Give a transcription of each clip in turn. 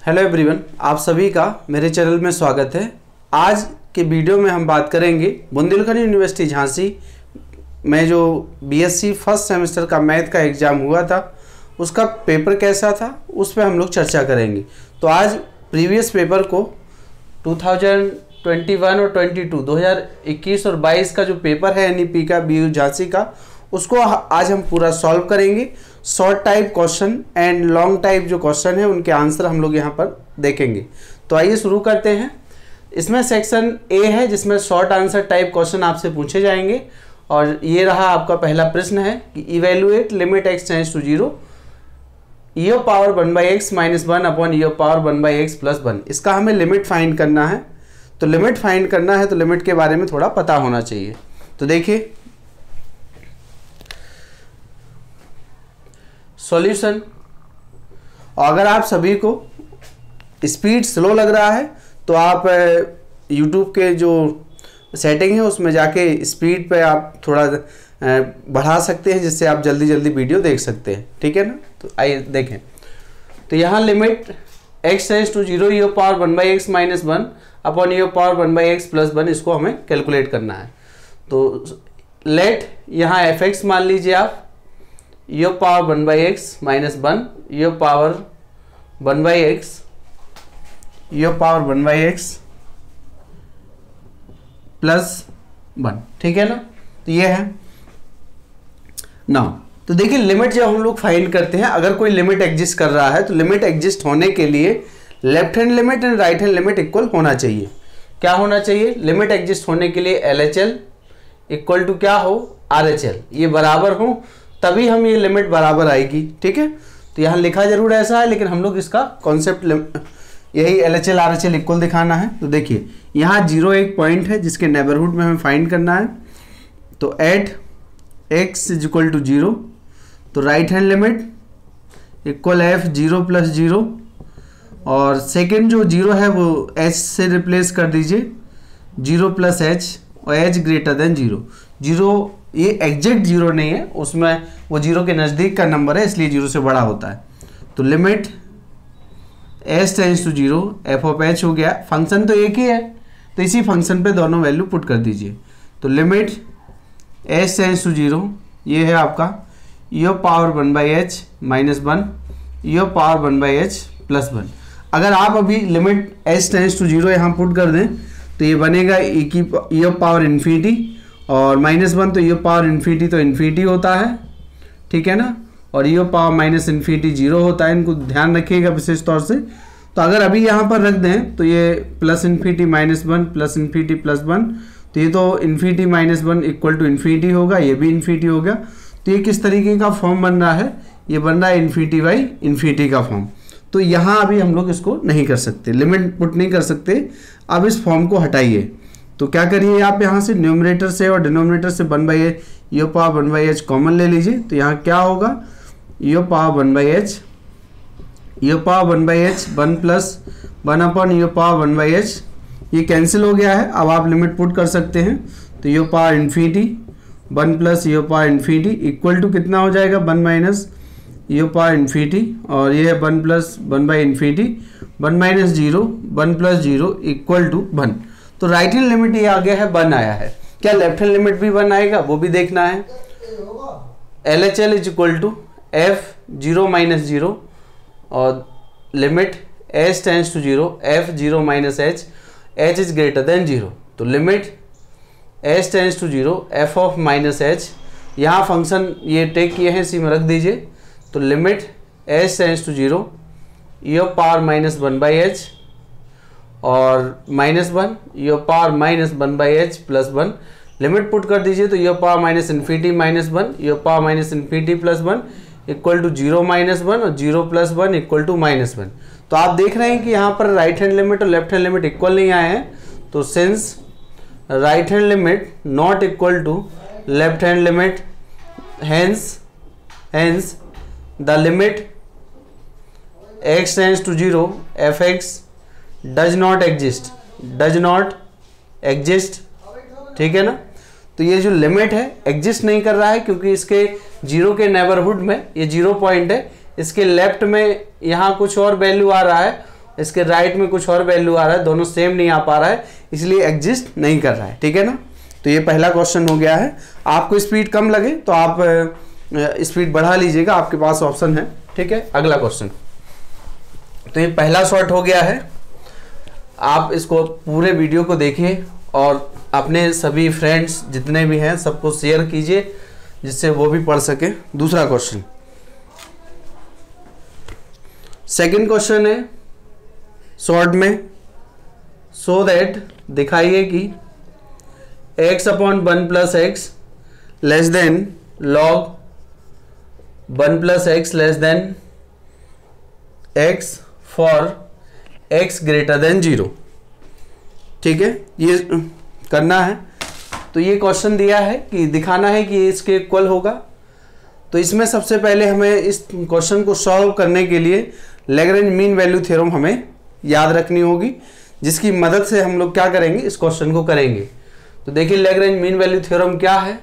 Hello everyone, आप सभी का मेरे चैनल में स्वागत है। आज के वीडियो में हम बात करेंगे बुंदेलखंड यूनिवर्सिटी झांसी में जो बीएससी फर्स्ट सेमेस्टर का मैथ का एग्ज़ाम हुआ था उसका पेपर कैसा था उस पर हम लोग चर्चा करेंगे। तो आज प्रीवियस पेपर को 2021 और 2021 और 22 का जो पेपर है एनईपी का बीयू झांसी का, उसको आज हम पूरा सॉल्व करेंगे। Short type question and long type जो क्वेश्चन है उनके आंसर हम लोग यहाँ पर देखेंगे। तो आइए शुरू करते हैं। इसमें सेक्शन ए है जिसमें शॉर्ट आंसर टाइप क्वेश्चन आपसे पूछे जाएंगे और ये रहा आपका पहला प्रश्न है कि evaluate limit x tends to 0 e power 1/x - 1 upon e power 1/x + 1। इसका हमें लिमिट फाइंड करना है। तो लिमिट फाइंड करना है तो लिमिट के बारे में थोड़ा पता होना चाहिए। तो देखिए सॉल्यूशन, और अगर आप सभी को स्पीड स्लो लग रहा है तो आप YouTube के जो सेटिंग है उसमें जाके स्पीड पे आप थोड़ा बढ़ा सकते हैं जिससे आप जल्दी जल्दी वीडियो देख सकते हैं, ठीक है ना। तो आइए देखें। तो यहाँ limit x tends to 0 e power 1/x - 1 upon e power 1/x + 1 इसको हमें कैलकुलेट करना है। तो लेट यहाँ fx मान लीजिए आप e power 1/x - 1 e power 1/x + 1, ठीक है ना। तो ये है ना। तो देखिए लिमिट जब हम लोग फाइंड करते हैं, अगर कोई लिमिट एग्जिस्ट कर रहा है तो लिमिट एग्जिस्ट होने के लिए left hand limit and right hand limit equal होना चाहिए। क्या होना चाहिए? लिमिट एग्जिस्ट होने के लिए LHL इक्वल टू क्या हो? RHL, ये बराबर हो तभी हम ये लिमिट बराबर आएगी, ठीक है। तो यहाँ लिखा जरूर ऐसा है लेकिन हम लोग इसका कॉन्सेप्ट यही LHL RHL इक्वल दिखाना है। तो देखिए यहाँ 0 एक पॉइंट है जिसके नेबरहुड में हमें फाइंड करना है। तो एट x = 0 तो right hand limit equal f 0 + 0 और सेकेंड जो 0 है वो h से रिप्लेस कर दीजिए 0 + h और h > 0। 0 ये एग्जैक्ट 0 नहीं है, उसमें वो 0 के नज़दीक का नंबर है इसलिए 0 से बड़ा होता है। तो limit s tends to 0 f(h) हो गया। फंक्शन तो एक ही है तो इसी फंक्शन पे दोनों वैल्यू पुट कर दीजिए। तो लिमिट s टेंड्स टू 0 ये है आपका e power 1/h - 1 e power 1/h + 1। अगर आप अभी लिमिट s टेंड्स टू 0 यहाँ पुट कर दें तो ये बनेगा e पावर इन्फिनिटी और -1 तो e पावर इन्फिनिटी तो इन्फिनिटी होता है, ठीक है ना। और e पावर -इन्फिनिटी 0 होता है, इनको ध्यान रखिएगा विशेष तौर से। तो अगर अभी यहाँ पर रख दें तो ये +∞ -1 +∞ +1 तो ये तो इन्फिनिटी -1 इक्वल टू इन्फिनिटी होगा, ये भी इन्फिनिटी हो गया। तो ये किस तरीके का फॉर्म बन रहा है? ये बन रहा है इन्फिनिटी का फॉर्म। तो यहाँ अभी हम लोग इसको नहीं कर सकते, लिमिट पुट नहीं कर सकते। अब इस फॉर्म को हटाइए। तो क्या करिए आप यहाँ से न्यूमरेटर से और डिनोमिनेटर से 1/h e power 1/h common ले लीजिए। तो यहाँ क्या होगा? e power 1/h 1 + 1 upon e power 1/h ये कैंसिल हो गया है। अब आप लिमिट पुट कर सकते हैं। तो e power infinity 1 + e power infinity equal to कितना हो जाएगा? 1 - e पावर इन्फिनिटी और ये है 1 + 1/∞ 1 - 0 1 + 0 इक्वल टू 1। तो राइट हैंड लिमिट ये आ गया है 1 आया है। क्या लेफ्ट हैंड लिमिट भी 1 आएगा वो भी देखना है। LHL = f 0 - 0 और limit s tends to 0 f 0 - h h > 0। तो limit s tends to 0 f of -h, यहाँ फंक्शन ये टेक किए हैं इसी में रख दीजिए। तो limit s tends to 0 e power -1/h और -1 e power -1/h + 1 limit put कर दीजिए। तो e power -∞ -1 e power -∞ + 1 equal to 0 - 1 और 0 + 1 इक्वल टू -1। तो आप देख रहे हैं कि यहाँ पर राइट हैंड लिमिट और लेफ्ट हैंड लिमिट इक्वल नहीं आए हैं। तो since right hand limit not equal to left hand limit, hence the limit x tends to 0 fx does not exist, ठीक है ना। तो ये जो लिमिट है एग्जिस्ट नहीं कर रहा है क्योंकि इसके 0 के नेबरहुड में ये 0 पॉइंट है, इसके लेफ्ट में यहाँ कुछ और वैल्यू आ रहा है इसके राइट में कुछ और वैल्यू आ रहा है, दोनों सेम नहीं आ पा रहा है, इसलिए एग्जिस्ट नहीं कर रहा है। ठीक है ना, तो ये पहला क्वेश्चन हो गया है। आपको स्पीड कम लगे तो आप स्पीड बढ़ा लीजिएगा, आपके पास ऑप्शन है। ठीक है, अगला क्वेश्चन। तो ये पहला शॉर्ट हो गया है। आप इसको पूरे वीडियो को देखिए और अपने सभी फ्रेंड्स जितने भी हैं सबको शेयर कीजिए, जिससे वो भी पढ़ सके। दूसरा क्वेश्चन, सेकंड क्वेश्चन है शॉर्ट में, सो दैट दिखाइए कि x upon 1 plus X less then log 1 plus X less than x for x greater than 0। ठीक है, ये करना है। तो ये क्वेश्चन दिया है कि दिखाना है कि इसके इक्वल होगा। तो इसमें सबसे पहले हमें इस क्वेश्चन को सॉल्व करने के लिए लैग्रेंज मीन वैल्यू थ्योरम हमें याद रखनी होगी, जिसकी मदद से हम लोग क्या करेंगे, इस क्वेश्चन को करेंगे। तो देखिए लैग्रेंज मीन वैल्यू थ्योरम क्या है।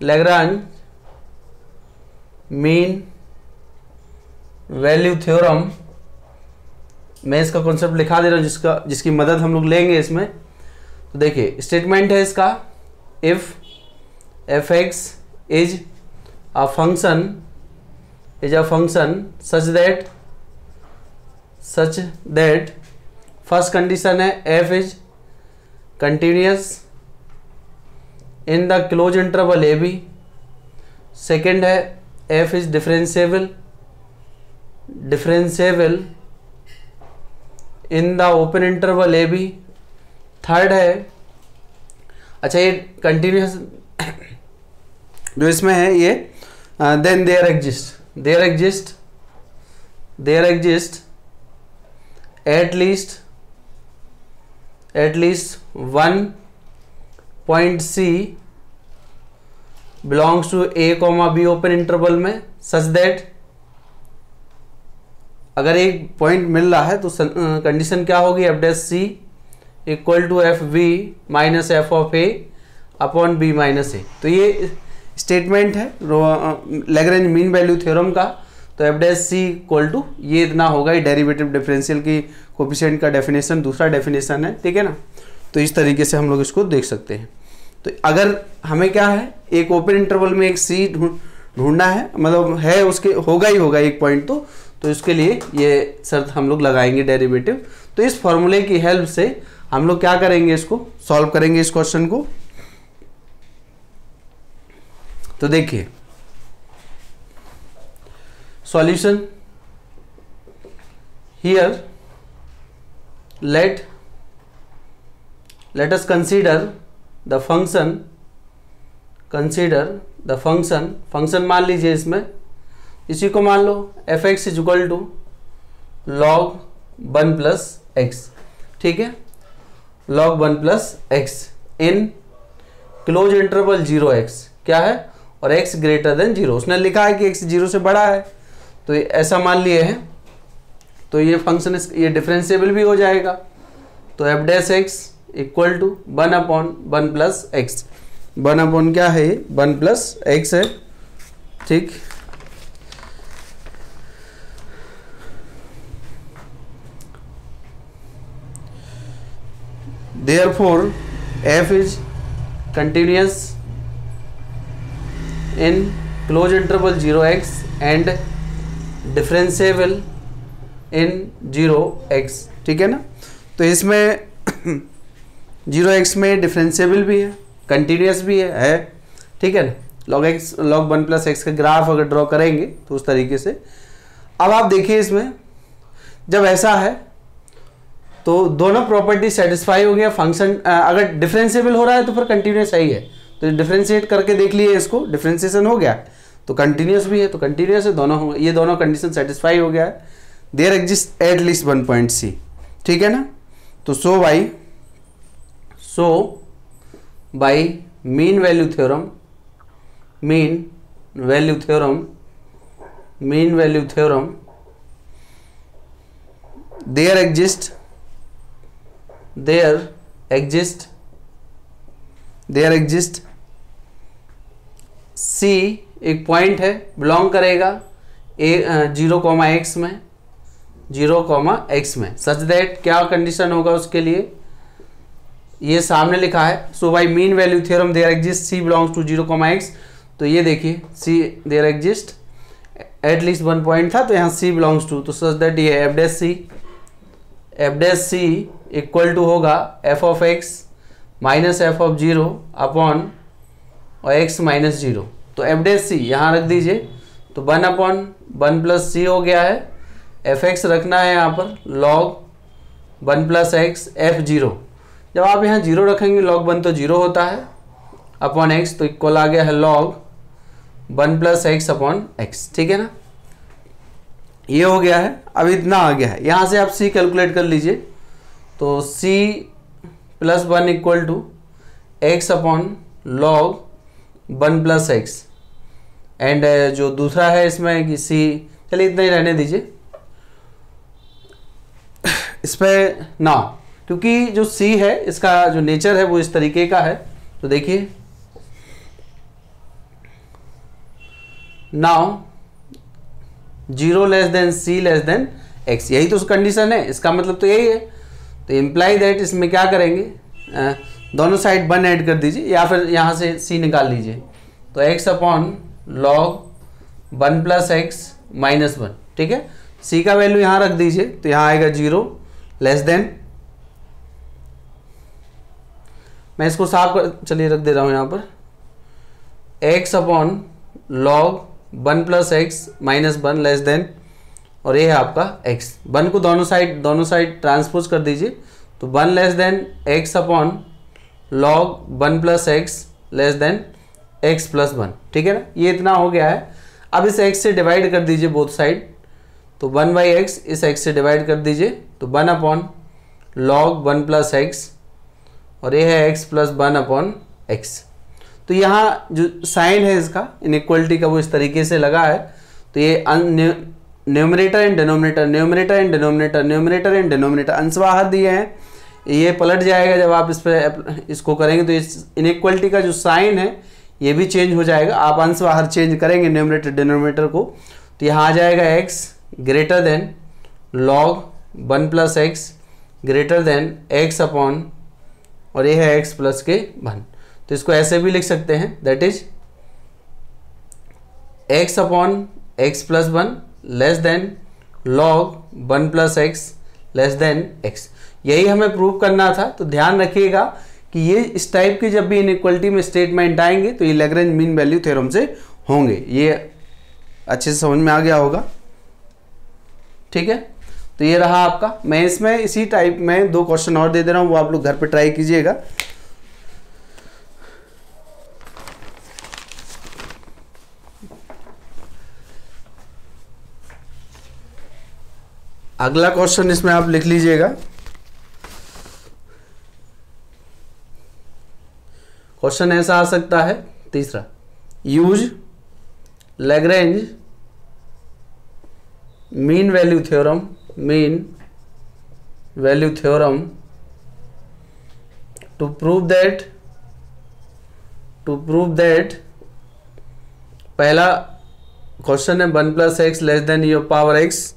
लैग्रेंज मीन वैल्यू थ्योरम, मैं इसका कॉन्सेप्ट लिखा दे रहा हूँ जिसकी मदद हम लोग लेंगे इसमें। तो देखिए स्टेटमेंट है इसका, if F X is a function such that first condition है F is continuous in the close interval A B. Second है F is differentiable in the open interval A B. Third है, अच्छा ये continuous जो इसमें है ये, then there exist at least one point C belongs to A comma B open interval में, such that अगर एक पॉइंट मिल रहा है तो कंडीशन क्या होगी, F dash C equal to F B minus F of A upon B minus A. तो ये स्टेटमेंट है लैग्रेंज मीन वैल्यू थ्योरम का। तो F dash C equal to ये इतना होगा, ये डेरिवेटिव डिफरेंशियल की कोफिशिएंट का डेफिनेशन दूसरा डेफिनेशन है। ठीक है ना, तो इस तरीके से हम लोग इसको देख सकते हैं। तो अगर हमें क्या है, एक ओपन इंटरवल में एक सी ढूंढना है, मतलब है उसके होगा ही होगा एक पॉइंट, तो इसके लिए ये शर्त हम लोग लगाएंगे डेरिवेटिव। तो इस फॉर्मूले की हेल्प से हम लोग क्या करेंगे, इसको सॉल्व करेंगे इस क्वेश्चन को। तो देखिए solution here, let us consider the function मान लीजिए इसमें, इसी को मान लो F X is equal to log 1 plus X. ठीक है, log 1 plus X in close interval 0x क्या है, और x ग्रेटर देन 0। उसने लिखा है कि x 0 से बड़ा है, तो ऐसा मान लिए हैं। तो ये फंक्शन ये डिफरेंशिएबल भी हो जाएगा। तो F dash X equal to 1 upon 1 plus X, 1 upon क्या है, 1 प्लस एक्स है। ठीक, therefore f is continuous in closed interval 0x and differentiable in 0x। ठीक है ना, तो इसमें 0x में डिफरेंशिएबल भी है, कंटिन्यूस भी है। ठीक है ना, log 1 प्लस एक्स का ग्राफ अगर ड्रॉ करेंगे तो उस तरीके से। अब आप देखिए इसमें जब ऐसा है तो दोनों प्रॉपर्टी सेटिस्फाई हो गया। फंक्शन अगर डिफरेंशिएबल हो रहा है तो फिर कंटिन्यूस सही है, तो डिफरेंशिएट करके देख लिए इसको, डिफरेंशिएशन हो गया तो कंटिन्यूस भी है, तो कंटिन्यूस है दोनों हो, ये दोनों कंडीशन सेटिस्फाई हो गया है। There exist at least 1 point C. ठीक है ना, तो so by mean value theorem there exist C एक पॉइंट है, बिलोंग करेगा 0, x में, 0, x में, सच दैट क्या कंडीशन होगा उसके लिए, ये सामने लिखा है। So by mean value theorem there exist C belongs to 0, x। तो ये देखिए C there exist at least 1 point था, तो यहाँ सी बिलोंग्स टू, तो सच दैट ये F dash C equal to होगा F of X minus F of 0 upon और एक्स माइनस 0। तो एफ डैश सी यहाँ रख दीजिए, तो 1/1 प्लस सी हो गया है। एफ एक्स रखना है यहाँ पर लॉग 1 प्लस एक्स एफ 0। जब आप यहाँ 0 रखेंगे log 1 तो 0 होता है अपॉन एक्स, तो इक्वल आ गया है log 1 plus x upon x. ठीक है ना, ये हो गया है। अब इतना आ गया है, यहाँ से आप c कैलकुलेट कर लीजिए। तो c plus 1 equal to X upon log 1 plus X, and जो दूसरा है इसमें कि c, चलिए इतना ही रहने दीजिए इस पर ना, क्योंकि जो c है इसका जो नेचर है वो इस तरीके का है। तो देखिए now 0 less than c less than x, यही तो कंडीशन है, इसका मतलब तो यही है। तो इम्प्लाई दैट इसमें क्या करेंगे, दोनों साइड 1 ऐड कर दीजिए या फिर यहाँ से c निकाल लीजिए। तो x upon log 1 plus x minus 1। ठीक है, c का वैल्यू यहाँ रख दीजिए, तो यहाँ आएगा 0 लेस देन, मैं इसको साफ कर, चलिए रख दे रहा हूँ यहाँ पर, x upon log 1 plus x minus 1 less than, और ये है आपका x। 1 को दोनों साइड ट्रांसपोज कर दीजिए, तो 1 less than x upon log 1 plus X less than x plus 1। ठीक है ना, ये इतना हो गया है। अब इस x से डिवाइड कर दीजिए बोथ साइड, तो 1/x इस x से डिवाइड कर दीजिए, तो 1 अपॉन लॉग 1 प्लस एक्स, और ये है x प्लस 1 अपॉन एक्स। तो यहाँ जो साइन है इसका इनइक्वलिटी का वो इस तरीके से लगा है। तो ये न्यूमरेटर एंड डिनोमिनेटर अंश बाहर दिए हैं, ये पलट जाएगा जब आप इस पर इसको करेंगे। तो इस इनइक्वलिटी का जो साइन है ये भी चेंज हो जाएगा, आप अंश बाहर चेंज करेंगे न्यूमरेटर डिनोमिनेटर को। तो यहाँ आ जाएगा x greater then log 1 plus x greater than x upon, और ये है x प्लस के 1। तो इसको ऐसे भी लिख सकते हैं, that is x upon x plus 1 less than log 1 plus X less than x। यही हमें प्रूव करना था। तो ध्यान रखिएगा कि ये इस टाइप की जब भी इनइक्वलिटी में स्टेटमेंट आएंगे तो ये लैग्रेंज मीन वैल्यू थ्योरम से होंगे। ये अच्छे से समझ में आ गया होगा। ठीक है, तो ये रहा आपका। मैं इसमें इसी टाइप में 2 क्वेश्चन और दे दे रहा हूँ, वो आप लोग घर पे ट्राई कीजिएगा। अगला क्वेश्चन इसमें आप लिख लीजिएगा। क्वेश्चन ऐसा आ सकता है, तीसरा, use Lagrange mean value theorem to prove that पहला क्वेश्चन है 1 plus X less than E of power X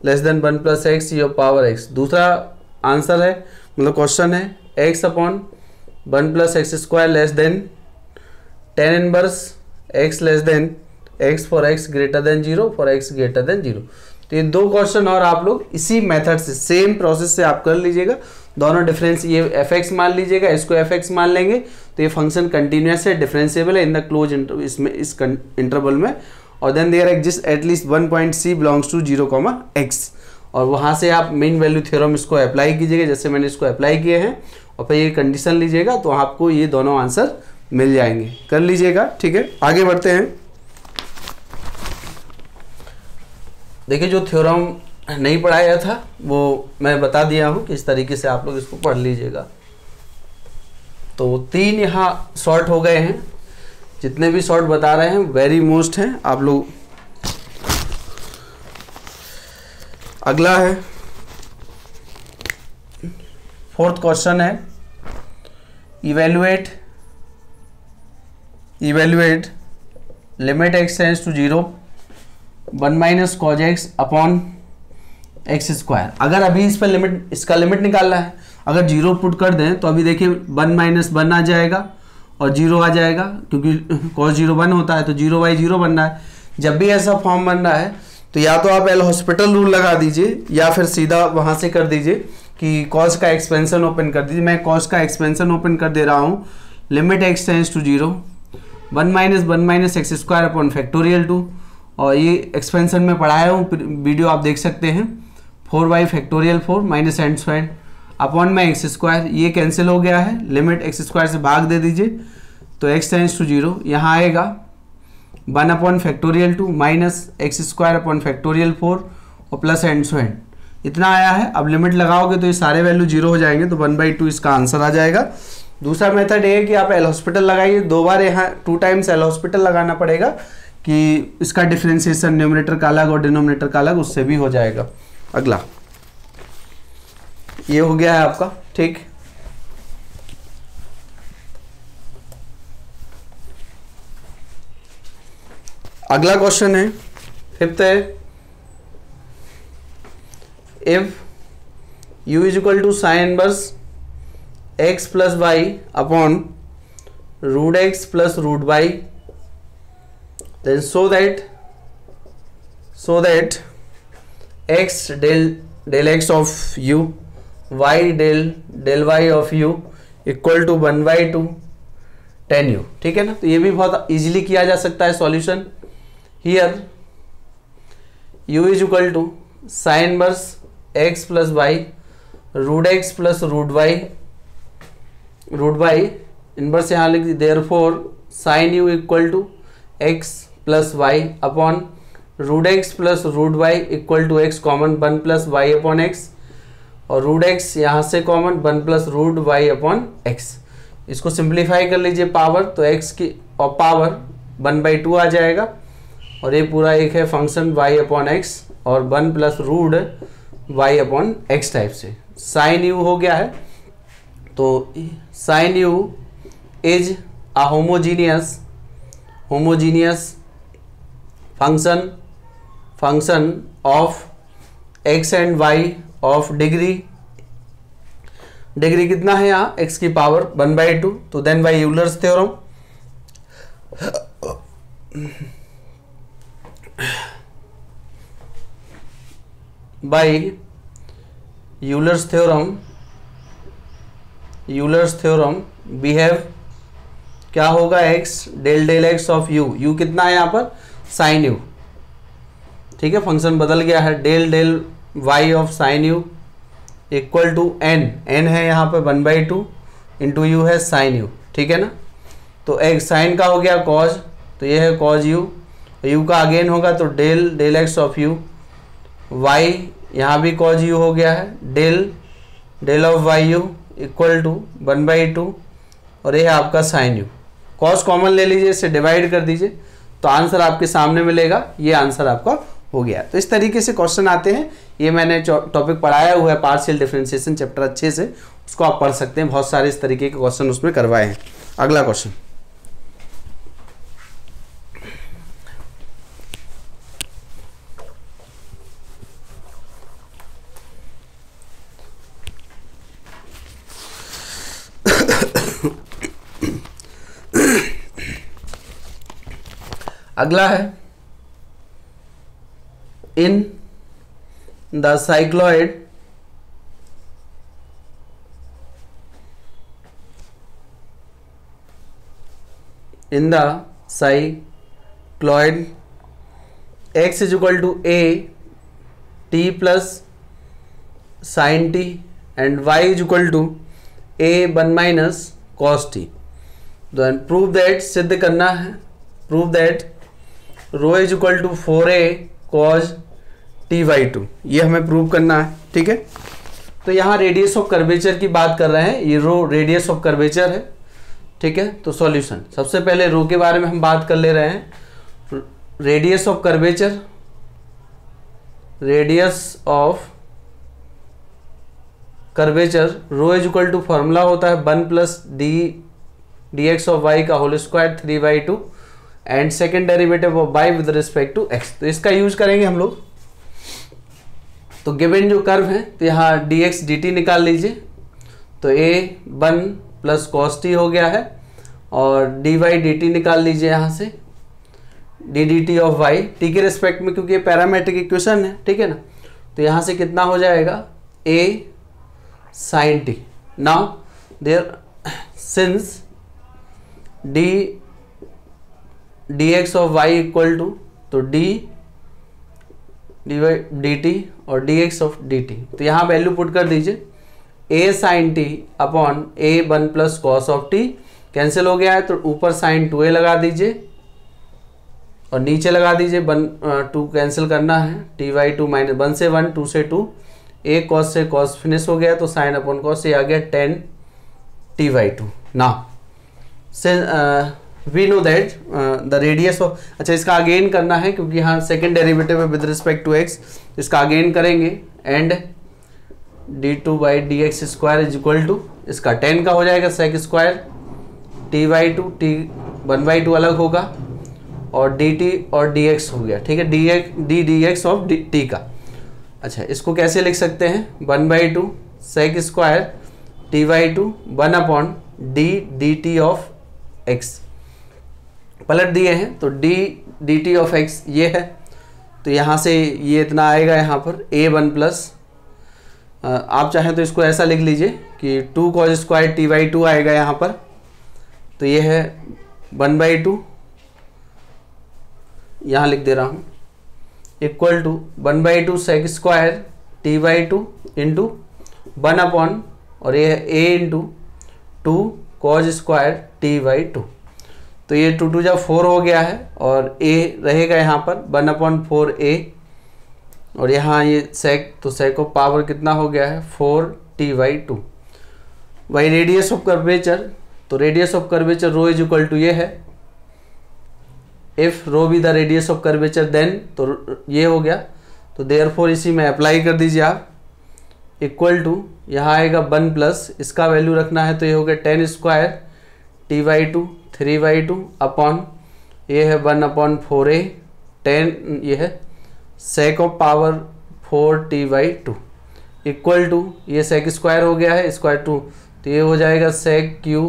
less than 1 plus X E of power X. दूसरा आंसर है, मतलब क्वेश्चन है x upon 1 plus x square less than tan inverse x less than x for x greater than 0 for x greater than 0। तो ये 2 question और आप लोग इसी मेथड से सेम प्रोसेस से आप कर लीजिएगा। दोनों डिफरेंस, ये fx मान लीजिएगा, इसको fx मान लेंगे, तो ये फंक्शन कंटिन्यूअस है, डिफरेंशिएबल है इन द क्लोज इसमें इस इंटरवल में, और then there exist at least 1 point c belongs to 0, x। और वहाँ से आप मीन वैल्यू थ्योरम इसको अप्लाई कीजिएगा, जैसे मैंने इसको अप्लाई किए हैं, और फिर ये कंडीशन लीजिएगा तो आपको ये दोनों आंसर मिल जाएंगे। कर लीजिएगा। ठीक है, आगे बढ़ते हैं। देखिए, जो थ्योरम नहीं पढ़ाया था वो मैं बता दिया हूँ कि इस तरीके से आप लोग इसको पढ़ लीजिएगा। तो 3 यहाँ शॉर्ट हो गए हैं, जितने भी शॉर्ट बता रहे हैं वेरी मोस्ट हैं आप लोग। अगला है 4th क्वेश्चन है, evaluate limit x tends to 0 1 minus cos X upon X square. अगर अभी इस पर लिमिट, इसका लिमिट निकालना है, अगर 0 पुट कर दें तो अभी देखिए 1 माइनस 1 आ जाएगा और 0 आ जाएगा, क्योंकि cos 0 1 होता है, तो 0/0 बन रहा है। जब भी ऐसा फॉर्म बन रहा है तो या तो आप एल हॉस्पिटल रूल लगा दीजिए या फिर सीधा वहाँ से कर दीजिए कि cos का एक्सपेंशन ओपन कर दीजिए। मैं cos का एक्सपेंशन ओपन कर दे रहा हूँ, limit x tends to 0, 1 minus 1 minus X square upon factorial 2, और ये एक्सपेंशन में पढ़ाया हूँ, वीडियो आप देख सकते हैं, 4/4 माइनस एंड स्क्वायर अपॉन में एक्स स्क्वायर, ये कैंसिल हो गया है, लिमिट एक्स स्क्वायर से भाग दे दीजिए तो x टेंड्स टू 0, यहाँ आएगा 1/2 minus X square upon factorial 4 और प्लस एंड स्क्वायर, इतना आया है। अब लिमिट लगाओगे तो ये सारे वैल्यू 0 हो जाएंगे, तो 1/2 इसका आंसर आ जाएगा। दूसरा मेथड ये है कि आप एल हॉस्पिटल लगाइए, 2 बार यहाँ 2 टाइम्स एल हॉस्पिटल लगाना पड़ेगा कि इसका डिफ्रेंसिएशन न्यूमरेटर का अलग और डिनोमिनेटर का अलग, उससे भी हो जाएगा। अगला ये हो गया है आपका, ठीक। अगला क्वेश्चन है, 5th है, if u is equal to sine inverse x plus Y upon root X plus root Y, then so that x del x of u, y del y of u equal to 1/2 tan u, ठीक है ना। तो ये भी बहुत easily किया जा सकता है solution. Here u is equal to sine inverse x plus Y root X plus root Y inverse यहाँ लिख दी, therefore sine u equal to x plus Y upon root X plus root Y equal to x common 1 plus Y upon X, और root X यहाँ से common 1 plus root Y upon X. इसको simplify कर लीजिए power, तो x की और power 1/2 आ जाएगा, और ये पूरा एक है फंक्शन y अपॉन एक्स और 1 plus root y upon X type से। साइन u हो गया है, तो sine u is a homogeneous function of x and y of degree कितना है यहाँ, x की पावर 1/2, तो then by Euler's theorem Euler's theorem behave क्या होगा, x del x of u कितना है यहाँ पर, साइन u, ठीक है, फंक्शन बदल गया है, del y of sine u equal to n है यहाँ पर 1/2 इंटू u है साइन u, ठीक है ना। तो एक साइन का हो गया cos, तो ये है cos u, u का अगेन होगा तो del x of u, y यहाँ भी cos u हो गया है, del of Y u equal to 1/2, और ये है आपका साइन u। cos कॉमन ले लीजिए, इसे डिवाइड कर दीजिए तो आंसर आपके सामने मिलेगा, ये आंसर आपका हो गया। तो इस तरीके से क्वेश्चन आते हैं। ये मैंने टॉपिक पढ़ाया हुआ है पार्शियल डिफरेंशिएशन चैप्टर, अच्छे से उसको आप पढ़ सकते हैं, बहुत सारे इस तरीके के क्वेश्चन उसमें करवाए हैं। अगला क्वेश्चन, अगला है, in the cycloid x is equal to a t plus sin t and y is equal to a 1 minus cos t, then prove that, सिद्ध करना है, prove that rho is equal to 4a cos t/2, ये हमें prove करना है, ठीक है। तो यहाँ रेडियस ऑफ कर्वेचर की बात कर रहे हैं, ये रो रेडियस ऑफ कर्वेचर है, ठीक है। तो सॉल्यूशन, सबसे पहले रो के बारे में हम बात कर ले रहे हैं, radius of curvature, rho is equal to formula होता है 1 प्लस dx ऑफ y का whole square 3/2 and second derivative of y with respect to x। तो इसका यूज करेंगे हम लोग। तो गिवन जो कर्व है तो यहाँ dx dt निकाल लीजिए, तो a1 प्लस कॉस टी हो गया है, और dy dt निकाल लीजिए यहाँ से D D T of Y T के रिस्पेक्ट में, क्योंकि ये पैरामेट्रिक इक्वेशन है, ठीक है ना। तो यहाँ से कितना हो जाएगा a sine T. Now there since dx of y equal to, तो डी वाई डी टी और dx ऑफ dt, तो यहाँ वैल्यू पुट कर दीजिए a sine T upon a1 plus cos of T, cancel हो गया है तो ऊपर साइन 2a लगा दीजिए और नीचे लगा दीजिए 2 कैंसिल करना है, टी बाई 2 माइनस 1 से 1 2 से 2, a कॉस से कॉस फिनिश हो गया तो साइन अपॉन कॉस, ये आ गया 10 T by 2। Now we know that the radius of, अच्छा इसका अगेन करना है क्योंकि यहाँ सेकेंड डेरिवेटिव है विद रिस्पेक्ट टू x, इसका अगेन करेंगे and d2 by D X square is equal to, इसका 10 का हो जाएगा sec square t by 2, t 1 by 2 अलग होगा और dt और dx हो गया, ठीक है, dx ऑफ t का। अच्छा इसको कैसे लिख सकते हैं, 1 by 2 sec square t by 2 1 upon d dt of x, पलट दिए हैं तो d dt ऑफ x ये है, तो यहाँ से ये इतना आएगा यहाँ पर a1 प्लस, आप चाहें तो इसको ऐसा लिख लीजिए कि 2 कॉस स्क्वायर t बाई 2 आएगा यहाँ पर, तो ये है 1 बाई 2, यहाँ लिख दे रहा हूँ, equal to 1 by 2 sec square t by 2 into 1 upon, और ये है a into 2 cos square t by 2, तो ये 2 2 जब 4 हो गया है और a रहेगा यहाँ पर 1 अपॉन 4a, और यहाँ ये सेक, तो सेक ऑफ पावर कितना हो गया है 4t by 2 by radius of curvature, तो radius of curvature rho is equal to ये है, if rho be the radius of curvature then, तो ये हो गया, तो देयरफॉर इसी में अप्लाई कर दीजिए आप, इक्वल टू यहाँ आएगा 1 प्लस, इसका वैल्यू रखना है तो ये हो गया 10 square t by 2 3 by 2 upon, ये है 1 अपॉन 4a 10, ये है sec of power 4t by 2 equal to, ये सेक स्क्वायर हो गया है स्क्वायर 2, तो ये हो जाएगा sec cube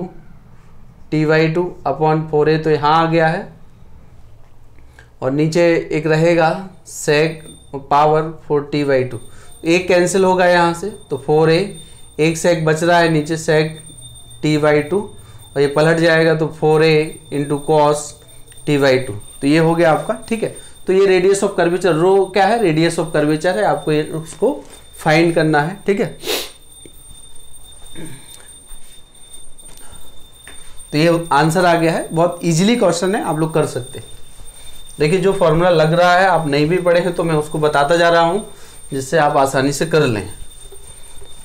t by 2 upon 4a, तो यहाँ आ गया है, और नीचे एक रहेगा सेक पावर 4t बाई 2, एक कैंसिल होगा यहाँ से तो 4a, एक सेक बच रहा है नीचे सेक t बाई 2, और ये पलट जाएगा तो 4a into cos t by 2, तो ये हो गया आपका, ठीक है। तो ये रेडियस ऑफ कर्वेचर, रो क्या है रेडियस ऑफ कर्वेचर है, आपको ये उसको फाइंड करना है, ठीक है। तो ये आंसर आ गया है, बहुत इजीली क्वेश्चन है, आप लोग कर सकते हैं। देखिए जो फॉर्मूला लग रहा है आप नहीं भी पढ़े हैं तो मैं उसको बताता जा रहा हूं जिससे आप आसानी से कर लें।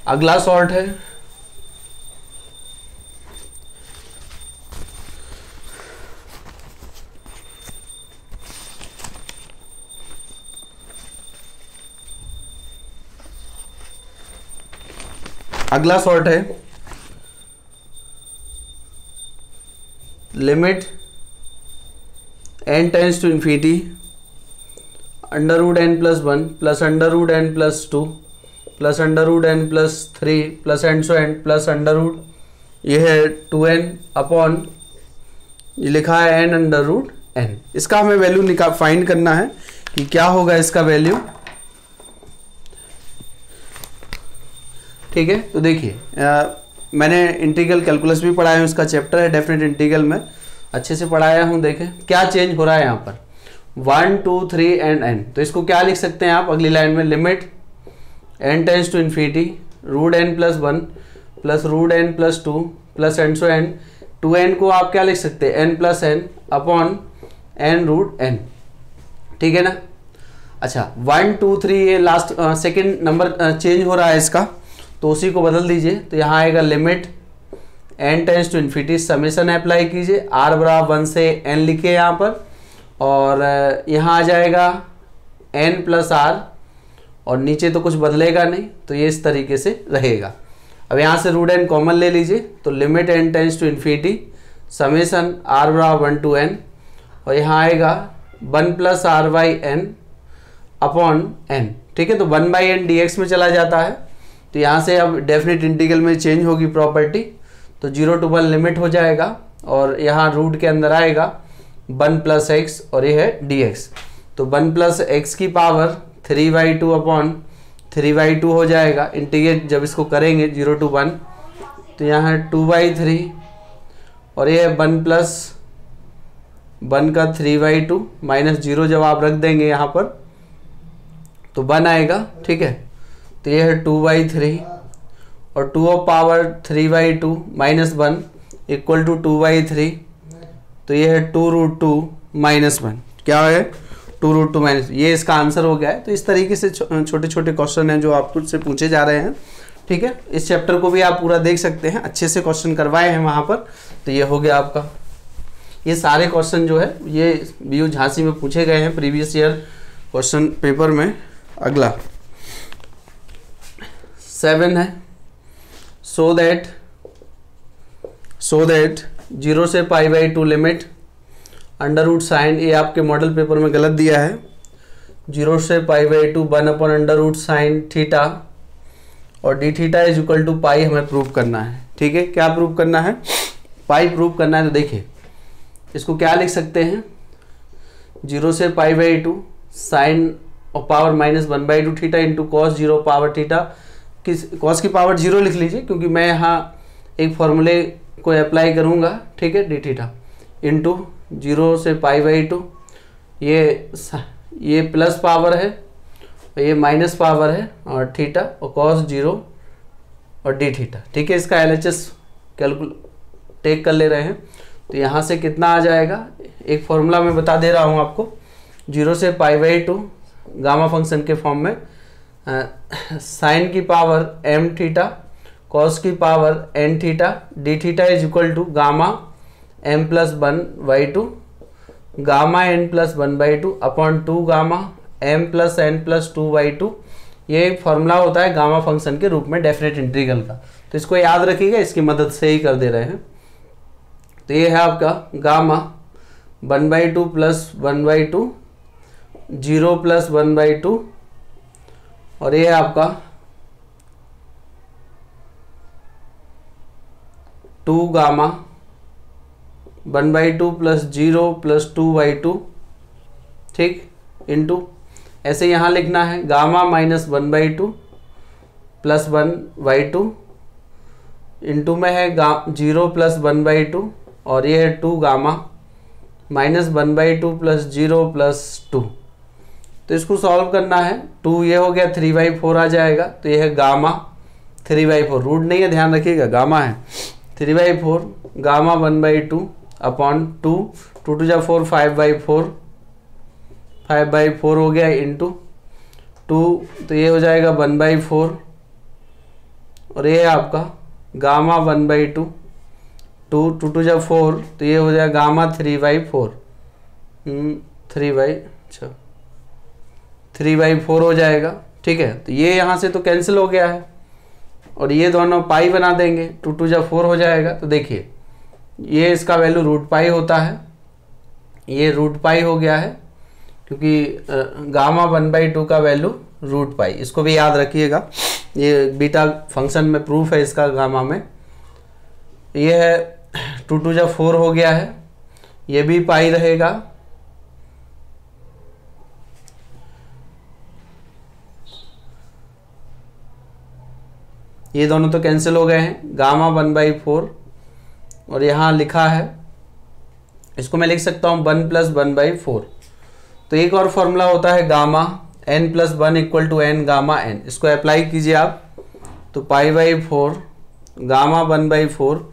अगला सॉल्ट है limit n tends to infinity under root n plus 1 plus under root n plus 2 प्लस under root n plus 3 plus and so on plus under root, ये है 2n अपॉन, ये लिखा है n अंडर रूट n। इसका हमें value find करना है कि क्या होगा इसका वैल्यू, ठीक है। तो देखिए मैंने इंटीग्रल कैलकुलस भी पढ़ाया हूँ, इसका चैप्टर है डेफिनेट इंटीग्रल में, अच्छे से पढ़ाया हूँ। देखें क्या चेंज हो रहा है यहाँ पर 1 2 3 एंड n, तो इसको क्या लिख सकते हैं आप अगली लाइन में, limit n tends to infinity root n plus 1 plus root n plus 2 plus and so on 2n को आप क्या लिख सकते हैं n plus n upon n root n, ठीक है ना। अच्छा 1 2 3 ये लास्ट सेकेंड नंबर चेंज हो रहा है इसका, तो उसी को बदल दीजिए, तो यहाँ आएगा limit n tends to infinity, summation apply कीजिए, r बराबर 1 से n लिखिए यहाँ पर, और यहाँ आ जाएगा n प्लस r, और नीचे तो कुछ बदलेगा नहीं, तो ये इस तरीके से रहेगा। अब यहाँ से रूट n कॉमन ले लीजिए, तो limit n tends to infinity summation r बराबर 1 टू n, और यहाँ आएगा 1 plus r by n upon n, ठीक है। तो 1/n dx में चला जाता है, तो यहाँ से अब डेफिनेट इंटीग्रल में चेंज होगी प्रॉपर्टी, तो 0 to 1 लिमिट हो जाएगा और यहाँ रूट के अंदर आएगा 1 + x और ये है dx। तो 1 + x की पावर 3/2 अपॉन 3/2 हो जाएगा। इंटीग्रेट जब इसको करेंगे 0 to 1, तो यहाँ 2/3 और ये है 1 + 1 का 3/2 माइनस 0 जब आप रख देंगे यहाँ पर तो 1 आएगा, ठीक है। तो ये है 2/3 और 2 of power 3/2 minus 1 equal to 2/3, तो ये है 2√2 - 1, क्या है 2√2 - ये इसका आंसर हो गया है। तो इस तरीके से छोटे छोटे क्वेश्चन हैं जो आपको से पूछे जा रहे हैं, ठीक है। इस चैप्टर को भी आप पूरा देख सकते हैं, अच्छे से क्वेश्चन करवाए हैं वहाँ पर। तो ये हो गया आपका, ये सारे क्वेश्चन जो है ये BU झांसी में पूछे गए हैं प्रीवियस ईयर क्वेश्चन पेपर में। अगला 7 है, सो दैट 0 से π/2 लिमिट √ साइन, ये आपके मॉडल पेपर में गलत दिया है, 0 से π/2 1/√ साइन थीटा और d थीटा = पाई हमें प्रूव करना है, ठीक है। क्या प्रूव करना है? पाई प्रूव करना है। तो देखिए इसको क्या लिख सकते हैं, 0 से π/2 साइन और power -1/2 theta into cos 0 power theta, किस कॉस की पावर 0 लिख लीजिए क्योंकि मैं यहाँ एक फॉर्मूले को अप्लाई करूँगा, ठीक है, d थीटा इंटू 0 से π/2, ये प्लस पावर है और ये माइनस पावर है और थीटा और कॉस 0 और d थीटा, ठीक है। इसका LHS टेक कर ले रहे हैं। तो यहाँ से कितना आ जाएगा, एक फॉर्मूला मैं बता दे रहा हूँ आपको, 0 से π/2 गामा फंक्शन के फॉर्म में साइन की पावर m थीटा, कॉस की power n theta, d theta = gamma m + 1/2 gamma n + 1/2 upon 2 gamma m + n + 2/2। ये एक फॉर्मूला होता है गामा फंक्शन के रूप में डेफिनेट इंटीग्रल का, तो इसको याद रखिएगा, इसकी मदद से ही कर दे रहे हैं। तो ये है आपका गामा 1/2 + 1/2 0 + 1/2 और ये है आपका 2 गामा 1/2 + 0 + 2/2, ठीक, इंटू ऐसे यहाँ लिखना है गामा -1/2 + 1/2 इंटू में है 0 + 1/2 और ये है 2 गामा -1/2 + 0 + 2। तो इसको सॉल्व करना है, 2 ये हो गया 3/4 आ जाएगा, तो ये है गामा 3/4, रूट नहीं है ध्यान रखिएगा, गामा है 3/4 गामा 1/2 अपॉन 2 2 2 जा 4 5/4 हो गया इंटू 2, तो ये हो जाएगा 1/4 और ये है आपका गामा 1/2 2 2 2 जा 4, तो ये हो जाएगा गामा 3/4 3/4 हो जाएगा, ठीक है। तो ये यहाँ से तो कैंसिल हो गया है और ये दोनों पाई बना देंगे, 2 2 जा 4 हो जाएगा। तो देखिए ये इसका वैल्यू √π होता है, ये √π हो गया है क्योंकि गामा 1/2 का वैल्यू √π, इसको भी याद रखिएगा, ये बीटा फंक्शन में प्रूफ है इसका गामा में। ये है 2 2 जा 4 हो गया है, ये भी पाई रहेगा, ये दोनों तो कैंसिल हो गए हैं, गामा 1/4 और यहाँ लिखा है, इसको मैं लिख सकता हूँ 1 + 1/4। तो एक और फॉर्मूला होता है gamma n + 1 = n gamma n, इसको अप्लाई कीजिए आप, तो π/4 गामा 1/4,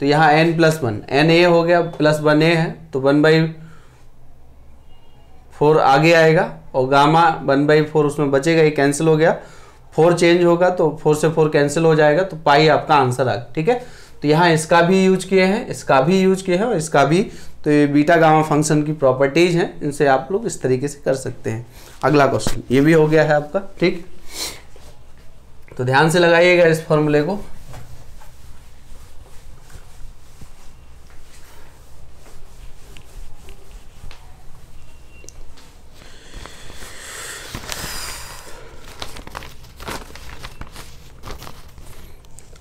तो यहाँ n + 1 n a हो गया प्लस 1 a है, तो 1/4 आगे आएगा और गामा 1/4 उसमें बचेगा, ये कैंसिल हो गया, 4 चेंज होगा तो 4 से 4 कैंसिल हो जाएगा, तो पाई आपका आंसर आ गया, ठीक है। तो यहाँ इसका भी यूज किए हैं, इसका भी यूज किए हैं और इसका भी, तो ये बीटा गामा फंक्शन की प्रॉपर्टीज हैं, इनसे आप लोग इस तरीके से कर सकते हैं। अगला क्वेश्चन ये भी हो गया है आपका, ठीक, तो ध्यान से लगाइएगा इस फॉर्मूले को।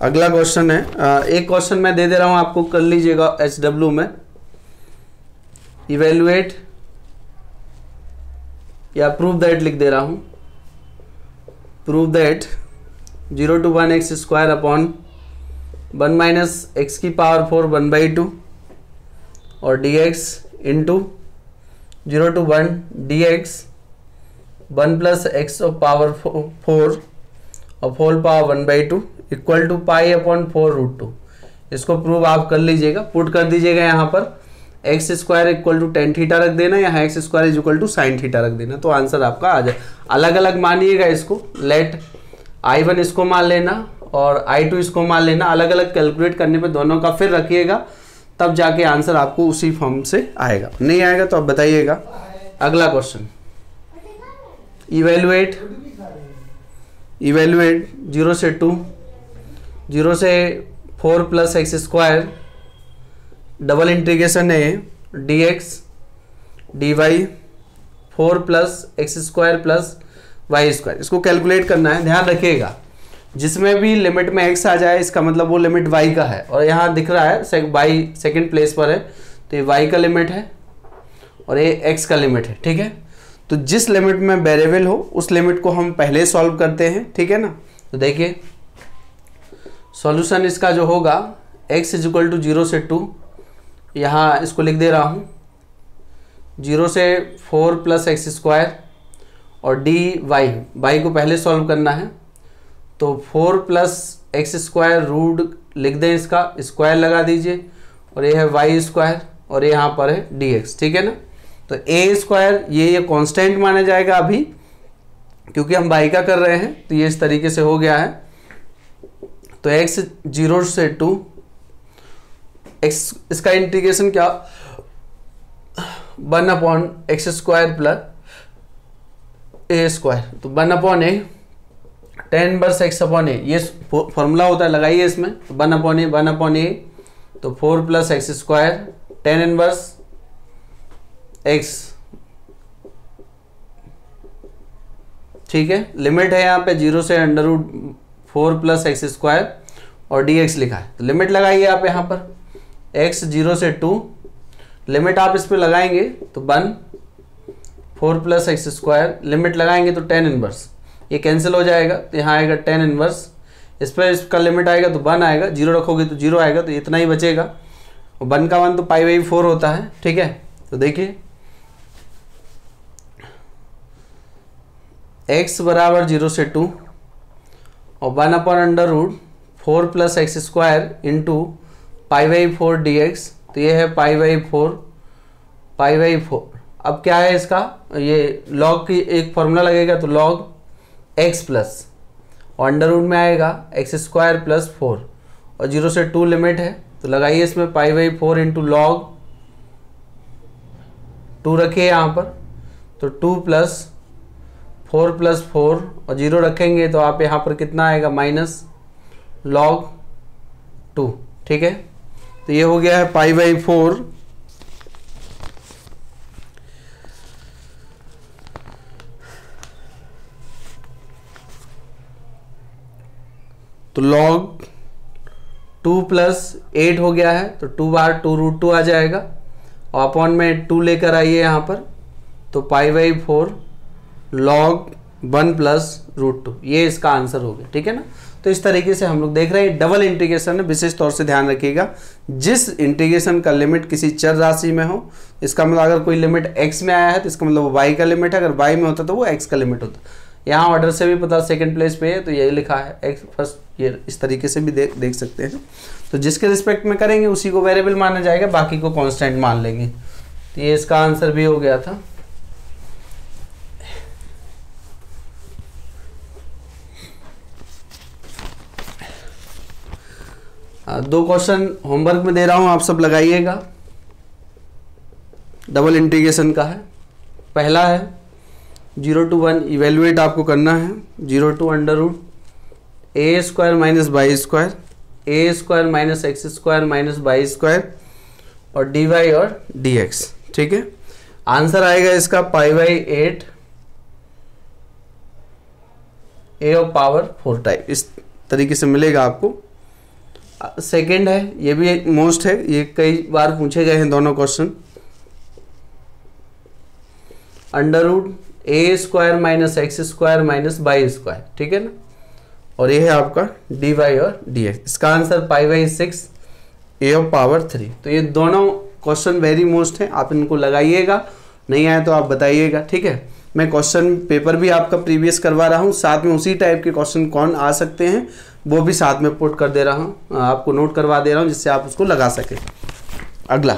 अगला क्वेश्चन है, एक क्वेश्चन मैं दे दे रहा हूं आपको, कर लीजिएगा HW में। इवेल्युएट या प्रूव दैट लिख दे रहा हूं। Prove that 0 to 1 x square upon 1 minus X की पावर 4 1/2 और dx into 0 to 1 dx 1 plus X of power 4 और whole power 1/2 equal to pi upon 4√2। इसको प्रूव आप कर लीजिएगा, पुट कर दीजिएगा यहाँ पर X square equal to tan theta रख देना, यहाँ X square is equal to sine theta रख देना, तो आंसर आपका आ जाए। अलग अलग मानिएगा इसको, लेट I1 इसको मान लेना और I2 इसको मान लेना, अलग अलग कैलकुलेट करने पे दोनों का फिर रखिएगा, तब जाके आंसर आपको उसी फॉर्म से आएगा। नहीं आएगा तो आप बताइएगा। अगला क्वेश्चन, इवेल्युएट 0 से 2, 0 से 4 plus x square, double integration है dx dy 4 plus x square plus Y square. इसको कैलकुलेट करना है, ध्यान रखिएगा जिसमें भी लिमिट में x आ जाए इसका मतलब वो लिमिट y का है, और यहाँ दिख रहा है y सेकंड प्लेस पर है, तो ये y का लिमिट है और ये x का लिमिट है, ठीक है। तो जिस लिमिट में वेरिएबल हो उस लिमिट को हम पहले सॉल्व करते हैं, ठीक है ना। तो देखिए सॉल्यूशन इसका जो होगा x इज इक्वल टू 0 से 2, यहाँ इसको लिख दे रहा हूँ 0 से 4 प्लस एक्स स्क्वायर और dy y को पहले सॉल्व करना है, तो 4 प्लस एक्स स्क्वायर रूट लिख दें, इसका स्क्वायर लगा दीजिए और ये है वाई स्क्वायर और ये यहाँ पर है dx, ठीक है ना। तो a स्क्वायर ये कांस्टेंट माना जाएगा अभी क्योंकि हम y का कर रहे हैं, तो ये इस तरीके से हो गया है। तो x 0 से 2 x इसका इंटीग्रेशन क्या 1 अपॉन एक्स स्क्वायर प्लस ए स्क्वायर, तो 1 अपॉन ए tan इनवर्स x अपॉन ए, ये फॉर्मूला होता है, लगाइए इसमें। तो 1 अपॉन ए तो 4 plus x square tan inverse x, ठीक है। लिमिट है यहाँ पे 0 से √4 प्लस एक्स स्क्वायर और dx लिखा है, तो लिमिट लगाइए आप यहाँ पर x 0 से 2, लिमिट आप इस पे लगाएंगे तो 1 4 प्लस एक्स स्क्वायर, लिमिट लगाएंगे तो tan इनवर्स, ये कैंसिल हो जाएगा, तो यहाँ आएगा tan इनवर्स, इस पर इसका लिमिट आएगा तो 1 आएगा, 0 रखोगे तो 0 आएगा, तो इतना ही बचेगा। और 1 का 1 तो π/4 होता है, ठीक है। तो देखिए x बराबर 0 से 2 और 1 upon √4 plus x square into π/4 dx, तो ये है π/4। अब क्या है इसका, ये लॉग की एक फॉर्मूला लगेगा, तो लॉग x प्लस और अंडर रूट में आएगा एक्स स्क्वायर प्लस 4 और 0 से 2 लिमिट है, तो लगाइए इसमें π/4 इंटू लॉग 2 रखिए यहाँ पर, तो 2 प्लस 4 प्लस 4 और 0 रखेंगे तो आप यहाँ पर कितना आएगा माइनस लॉग 2, ठीक है। तो ये हो गया है π/4 तो log 2 प्लस 8 हो गया है, तो 2 बार 2√2 आ जाएगा और अपॉन में 2 लेकर आइए यहाँ पर, तो π/4 log 1 प्लस √2, ये इसका आंसर हो गया, ठीक है ना। तो इस तरीके से हम लोग देख रहे हैं डबल इंटीग्रेशन है, विशेष तौर से ध्यान रखिएगा जिस इंटीग्रेशन का लिमिट किसी चर राशि में हो, इसका मतलब अगर कोई लिमिट x में आया है तो इसका मतलब वो y का लिमिट है, अगर y में होता तो वो x का लिमिट होता। यहाँ ऑर्डर से भी पता सेकंड प्लेस पे है, तो यही लिखा है x फर्स्ट, ये इस तरीके से भी देख सकते हैं। तो जिसके रिस्पेक्ट में करेंगे उसी को वेरिएबल माना जाएगा, बाकी को कांस्टेंट मान लेंगे। तो ये इसका आंसर भी हो गया था। दो क्वेश्चन होमवर्क में दे रहा हूं, आप सब लगाइएगा, डबल इंटीग्रेशन का है। पहला है 0 to 1 इवेल्युएट आपको करना है, 0 to √a square minus by square, a square minus X square minus by square और dy और dx, ठीक है। आंसर आएगा इसका π/8 a ऑफ पावर 4 टाइप, इस तरीके से मिलेगा आपको। सेकंड है, ये भी एक मोस्ट है, ये कई बार पूछे गए हैं दोनों question. Under root A square minus X square minus by square, ठीक है ना, और ये है आपका डी वाई और डी एक्स। इसका answer pi by 6 A of power 3। तो ये दोनों क्वेश्चन वेरी मोस्ट हैं, आप इनको लगाइएगा, नहीं आए तो आप बताइएगा, ठीक है। मैं क्वेश्चन पेपर भी आपका प्रीवियस करवा रहा हूँ, साथ में उसी टाइप के क्वेश्चन कौन आ सकते हैं वो भी साथ में पुट कर दे रहा हूँ, आपको नोट करवा दे रहा हूँ जिससे आप उसको लगा सके। अगला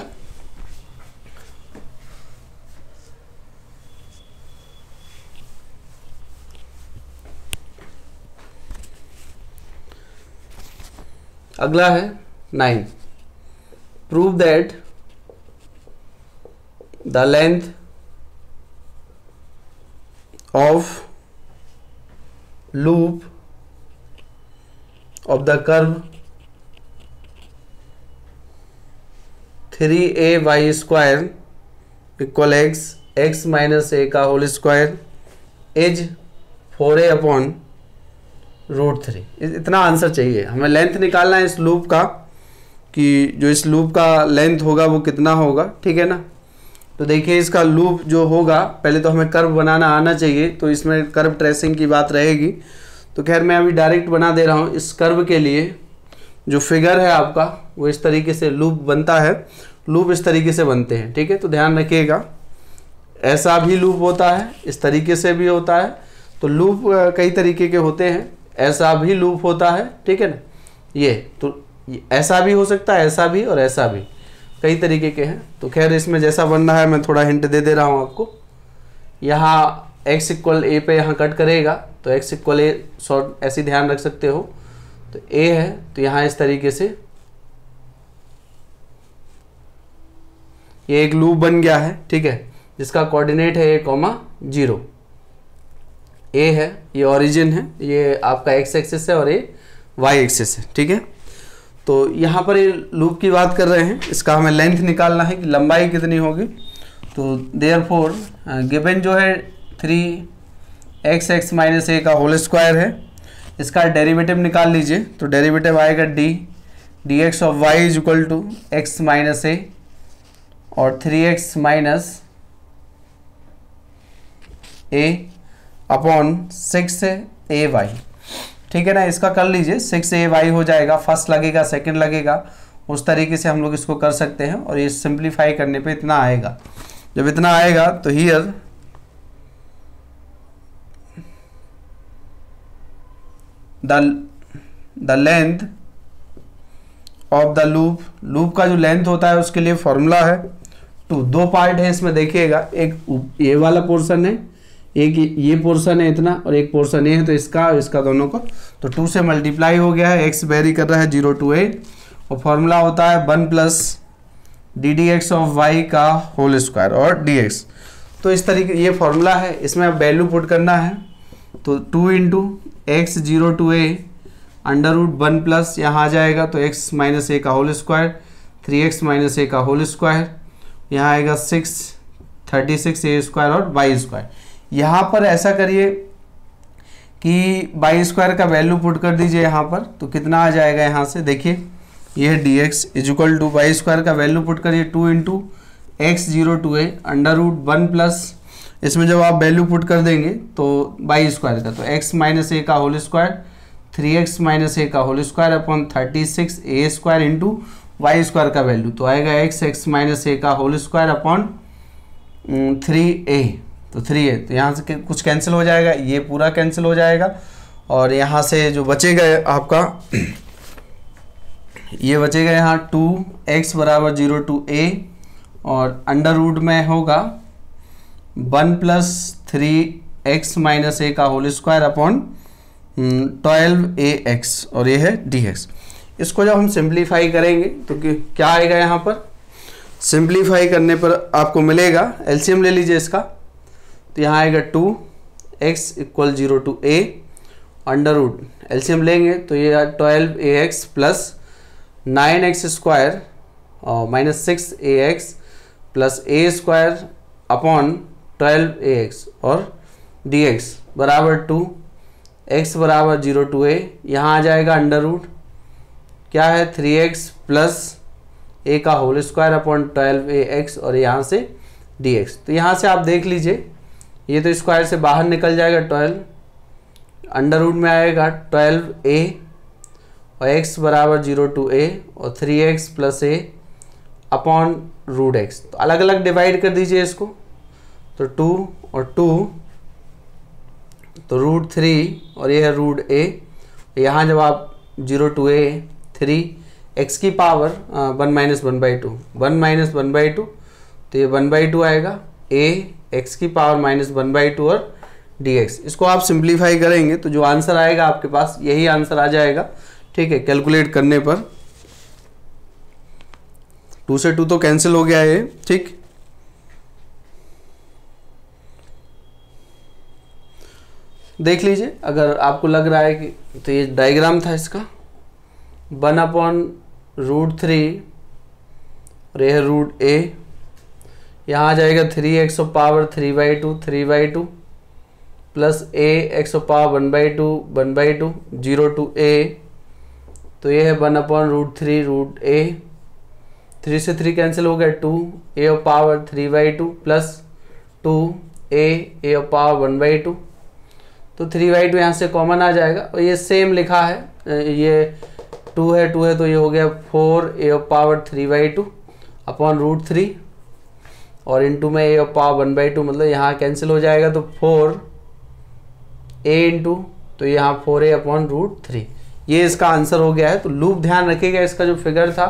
अगला है 9, prove that the length of loop of the curve 3ay square equal x minus a का whole square is 4a upon root 3। इतना आंसर चाहिए हमें। लेंथ निकालना है इस लूप का, कि जो इस लूप का लेंथ होगा वो कितना होगा, ठीक है ना। तो देखिए इसका लूप जो होगा, पहले तो हमें कर्व बनाना आना चाहिए, तो इसमें कर्व ट्रेसिंग की बात रहेगी। तो खैर मैं अभी डायरेक्ट बना दे रहा हूँ। इस कर्व के लिए जो फिगर है आपका वो इस तरीके से लूप बनता है, लूप इस तरीके से बनते हैं, ठीक है। तो ध्यान रखिएगा, ऐसा भी लूप होता है, इस तरीके से भी होता है। तो लूप कई तरीके के होते हैं, ऐसा भी लूप होता है, ठीक है ना। ये तो ऐसा भी हो सकता है, ऐसा भी और ऐसा भी, कई तरीके के हैं। तो खैर इसमें जैसा बन रहा है मैं थोड़ा हिंट दे दे रहा हूँ आपको। यहाँ x इक्वल ए पे यहाँ कट करेगा, तो x इक्वल ए शॉर्ट ऐसे ध्यान रख सकते हो। तो a है तो यहाँ इस तरीके से ये एक लूप बन गया है, ठीक है, जिसका कोऑर्डिनेट है a, 0। a है, ये ओरिजिन है, ये आपका x एक्सिस है और ये y एक्सिस है, ठीक है। तो यहाँ पर ये लूप की बात कर रहे हैं, इसका हमें लेंथ निकालना है कि लंबाई कितनी होगी। तो देयरफॉर गिवन जो है 3x माइनस ए का होल स्क्वायर है, इसका डेरिवेटिव निकाल लीजिए। तो डेरिवेटिव आएगा d x of y is equal to x minus a और 3x माइनस ए अपॉन 6ay, ठीक है ना। इसका कर लीजिए, 6ay हो जाएगा, फर्स्ट लगेगा सेकंड लगेगा, उस तरीके से हम लोग इसको कर सकते हैं। और ये सिंप्लीफाई करने पे इतना आएगा। जब इतना आएगा तो here the length of the loop, loop का जो लेंथ होता है उसके लिए फॉर्मूला है 2। दो पार्ट है इसमें, देखिएगा, एक ये वाला पोर्शन है, एक ये पोर्शन है इतना, और एक पोर्शन ये है। तो इसका और इसका दोनों को तो 2 से मल्टीप्लाई हो गया है। x वेरी कर रहा है 0 to a, और फॉर्मूला होता है 1 plus d d x of y का होल स्क्वायर और dx। तो इस तरीके ये फॉर्मूला है, इसमें अब वैल्यू पुट करना है। तो 2 into x 0 to a under root 1 plus यहाँ आ जाएगा तो x माइनस ए का होल स्क्वायर, 3x माइनस ए का होल स्क्वायर, यहाँ आएगा 36 ए स्क्वायर और वाई स्क्वायर। यहाँ पर ऐसा करिए कि वाई स्क्वायर का वैल्यू पुट कर दीजिए यहाँ पर, तो कितना आ जाएगा यहाँ से, देखिए ये है d x is equal to y square का वैल्यू पुट करिए 2 into x 0 to a under root 1 plus, इसमें जब आप वैल्यू पुट कर देंगे तो वाई स्क्वायर का, तो x माइनस ए का होल स्क्वायर, 3x माइनस ए का होल स्क्वायर अपॉन 36 ए स्क्वायर इंटू वाई स्क्वायर का वैल्यू, तो आएगा x माइनस ए का होल स्क्वायर अपॉन 3a, तो 3a। तो यहाँ से कुछ कैंसिल हो जाएगा, ये पूरा कैंसिल हो जाएगा, और यहाँ से जो बचेगा आपका ये बचेगा यहाँ 2x बराबर 0 to a, और अंडर रूट में होगा 1 प्लस 3x माइनस ए का होल स्क्वायर अपॉन 12ax, और ये है dx। इसको जब हम सिंप्लीफाई करेंगे तो क्या आएगा यहाँ पर, सिंप्लीफाई करने पर आपको मिलेगा, एलसीएम ले लीजिए इसका, तो यहाँ आएगा 2x equal 0 to a under root, LCM लेंगे तो ये 12ax प्लस 9x स्क्वायर और minus 6ax plus a square upon 12ax और dx बराबर 2, x बराबर 0 to a, यहाँ आ जाएगा अंडर रूट, क्या है 3x प्लस ए का होल स्क्वायर अपॉन 12ax और यहाँ से dx। तो यहाँ से आप देख लीजिए, ये तो स्क्वायर से बाहर निकल जाएगा 12, अंडर रूट में आएगा 12a और x बराबर 0 to a और 3x plus a upon root x। तो अलग अलग डिवाइड कर दीजिए इसको, तो 2 और 2 तो रूट 3 और ये है रूट a। यहाँ जब आप 0 to a 3 x की पावर 1 माइनस 1/2, 1 माइनस 1/2 तो ये 1/2 आएगा, a x की पावर माइनस 1/2 और dx। इसको आप सिंप्लीफाई करेंगे तो जो आंसर आएगा आपके पास यही आंसर आ जाएगा, ठीक है। कैलकुलेट करने पर 2 से 2 तो कैंसिल हो गया है, ठीक। देख लीजिए अगर आपको लग रहा है कि तो ये डायग्राम था इसका, 1/√3 और ये है रूट a, यहाँ आ जाएगा 3x power 3/2 plus a x power 1/2 0 to a, तो ये है 1/√3 रूट a, 3 से 3 कैंसिल हो गया 2 a power 3/2 plus 2 a power 1/2, तो 3/2 यहाँ से कॉमन आ जाएगा और ये सेम लिखा है, ये 2 है तो ये हो गया 4a पावर 3/2 अपॉन रूट 3 और इनटू में a पावर 1/2, मतलब यहाँ कैंसिल हो जाएगा तो 4a इंटू तो यहाँ 4a अपॉन रूट 3, ये इसका आंसर हो गया है। तो लूप ध्यान रखिएगा, इसका जो फिगर था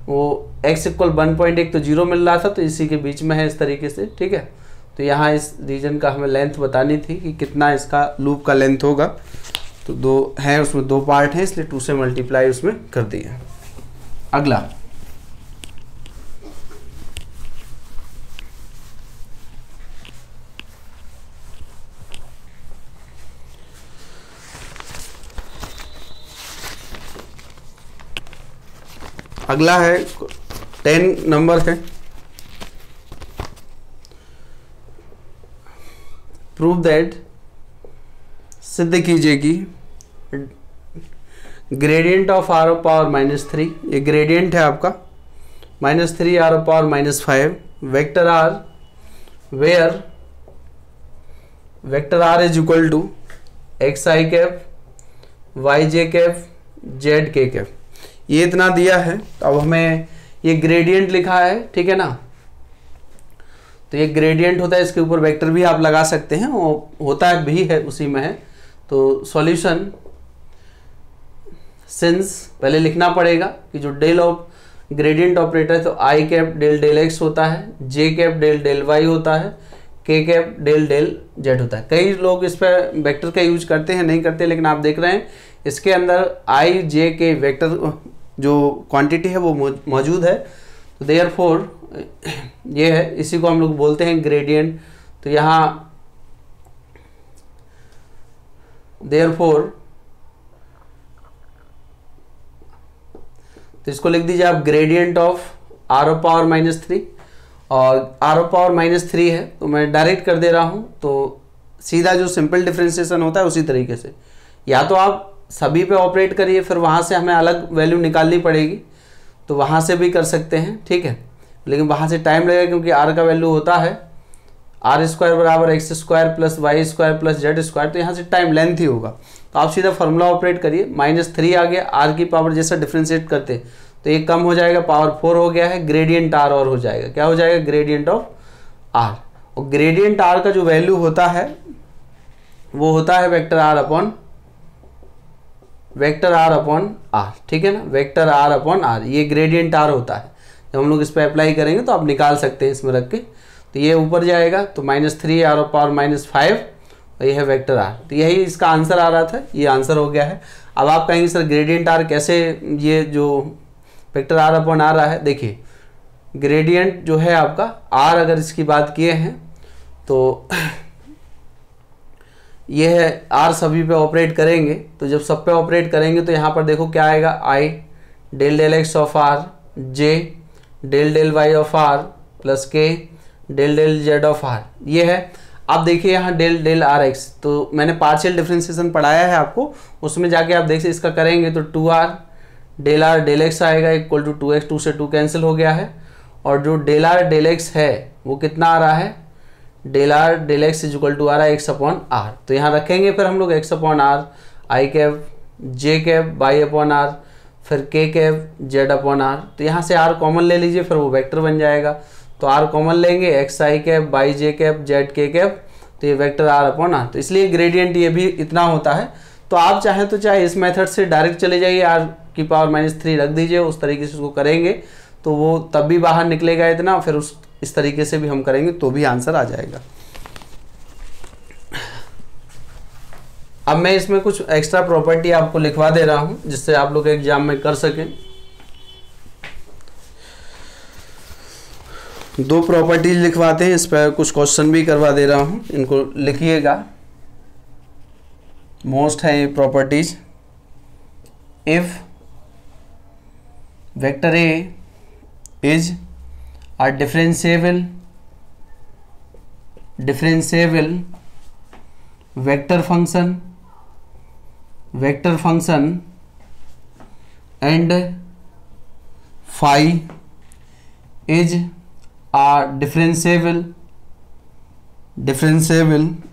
वो x इक्वल 1.1 तो 0 मिल रहा था, तो इसी के बीच में है इस तरीके से, ठीक है। तो यहाँ इस रीजन का हमें लेंथ बतानी थी कि कितना इसका लूप का लेंथ होगा, तो 2 है उसमें 2 पार्ट हैं, इसलिए 2 से मल्टीप्लाई उसमें कर दिए। अगला है 10 नंबर है, प्रूव दैट, सिद्ध कीजिए कि ग्रेडियंट ऑफ r पावर -3, ये ग्रेडियंट है आपका -3 r power -5 vector r, where vector r is equal to xi cap yj cap zk cap. ये इतना दिया है, तो अब हमें ये ग्रेडियंट लिखा है, ठीक है ना। तो ये ग्रेडियंट होता है, इसके ऊपर वेक्टर भी आप लगा सकते हैं, वो होता है भी है उसी में है। तो सॉल्यूशन सिंस पहले लिखना पड़ेगा कि जो डेल ऑफ ग्रेडियंट ऑपरेटर है तो आई कैप डेल डेल एक्स होता है, जे कैप डेल डेल वाई होता है, के कैप डेल डेल जेड होता है। कई लोग इस पर वेक्टर का यूज करते हैं, नहीं करते, लेकिन आप देख रहे हैं इसके अंदर आई जे के वेक्टर जो क्वांटिटी है वो मौजूद है। तो देयरफॉर ये है, इसी को हम लोग बोलते हैं ग्रेडियंट। तो यहाँ देयरफॉर तो इसको लिख दीजिए आप ग्रेडियंट ऑफ r पावर -3 और r पावर -3 है तो मैं डायरेक्ट कर दे रहा हूँ। तो सीधा जो सिंपल डिफरेंशिएशन होता है उसी तरीके से, या तो आप सभी पे ऑपरेट करिए, फिर वहाँ से हमें अलग वैल्यू निकालनी पड़ेगी, तो वहाँ से भी कर सकते हैं, ठीक है। लेकिन वहाँ से टाइम लगेगा, क्योंकि r का वैल्यू होता है r² बराबर x² plus y² plus z², तो यहाँ से टाइम लेंथ ही होगा। तो आप सीधा फार्मूला ऑपरेट करिए, -3 आ गया, r की पावर जैसा डिफ्रेंशिएट करते तो ये कम हो जाएगा, पावर 4 हो गया है, ग्रेडियंट r और हो जाएगा, क्या हो जाएगा ग्रेडियंट ऑफ r। और ग्रेडियंट r का जो वैल्यू होता है वो होता है वेक्टर r अपॉन r, ठीक है ना, वेक्टर r अपॉन r, ये ग्रेडियंट r होता है। जब हम लोग इस पर अप्लाई करेंगे तो आप निकाल सकते हैं इसमें रख के। तो ये ऊपर जाएगा तो -3 r पावर -5 और ये है वेक्टर r। तो यही इसका आंसर आ रहा था, ये आंसर हो गया है। अब आप कहेंगे सर ग्रेडियंट r कैसे, ये जो वेक्टर r अपॉन r रहा है, देखिए ग्रेडियंट जो है आपका r, अगर इसकी बात किए हैं तो ये है r, सभी पे ऑपरेट करेंगे। तो जब सब पे ऑपरेट करेंगे तो यहाँ पर देखो क्या आएगा, i del del x of r, j del del y of r plus k del del z of r, ये है। अब देखिए यहाँ डेल डेल आर एक्स, तो मैंने पार्शियल डिफरेंशिएशन पढ़ाया है आपको, उसमें जाके आप देखिए इसका करेंगे तो 2r del r del x आएगा इक्वल टू 2x, 2 से 2 कैंसिल हो गया है, और जो डेल आर डेल एक्स है वो कितना आ रहा है, del r del x is equal to आ रहा है x अपॉन आर। तो यहाँ रखेंगे फिर हम लोग x upon r, i cap j cap by upon r, फिर k cap z upon r. तो यहाँ से r कॉमन ले लीजिए, फिर वो वेक्टर बन जाएगा। तो r कॉमन लेंगे, x I cap by J cap z k cap, तो ये वेक्टर r अपॉन आर। तो इसलिए ग्रेडियंट ये भी इतना होता है। तो आप चाहें तो चाहे इस मेथड से डायरेक्ट चले जाइए, r⁻³ रख दीजिए, उस तरीके से उसको करेंगे तो वो तब भी बाहर निकलेगा इतना, फिर इस तरीके से भी हम करेंगे तो भी आंसर आ जाएगा। अब मैं इसमें कुछ एक्स्ट्रा प्रॉपर्टी आपको लिखवा दे रहा हूं जिससे आप लोग एग्जाम में कर सकें। 2 प्रॉपर्टीज लिखवाते हैं, इस पर कुछ क्वेश्चन भी करवा दे रहा हूं, इनको लिखिएगा, मोस्ट है ये properties. If vector a is a differentiable vector function and phi is a differentiable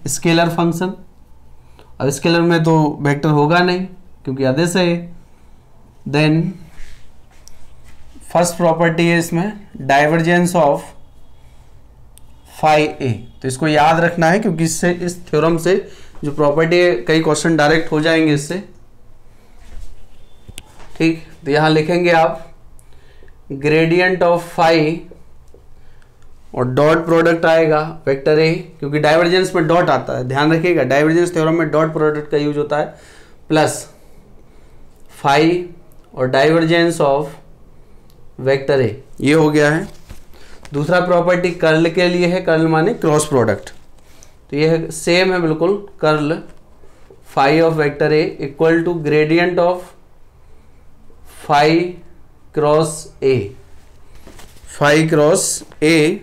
scalar function. अब स्केलर में तो वेक्टर होगा नहीं क्योंकि आदेश है। देन फर्स्ट प्रॉपर्टी है इसमें डाइवर्जेंस ऑफ फाई ए। तो इसको याद रखना है क्योंकि इससे, इस थ्योरम से जो प्रॉपर्टी है कई क्वेश्चन डायरेक्ट हो जाएंगे इससे। ठीक, तो यहां लिखेंगे आप ग्रेडियंट ऑफ फाई और डॉट प्रोडक्ट आएगा वेक्टर ए, क्योंकि डाइवर्जेंस में डॉट आता है, ध्यान रखिएगा डाइवर्जेंस थ्योरम में डॉट प्रोडक्ट का यूज होता है, प्लस फाई और डाइवर्जेंस ऑफ वेक्टर ए, ये हो गया है। दूसरा प्रॉपर्टी कर्ल के लिए है, कर्ल माने क्रॉस प्रोडक्ट। तो ये है सेम है बिल्कुल, curl phi of vector a equal to gradient of phi cross a, phi cross a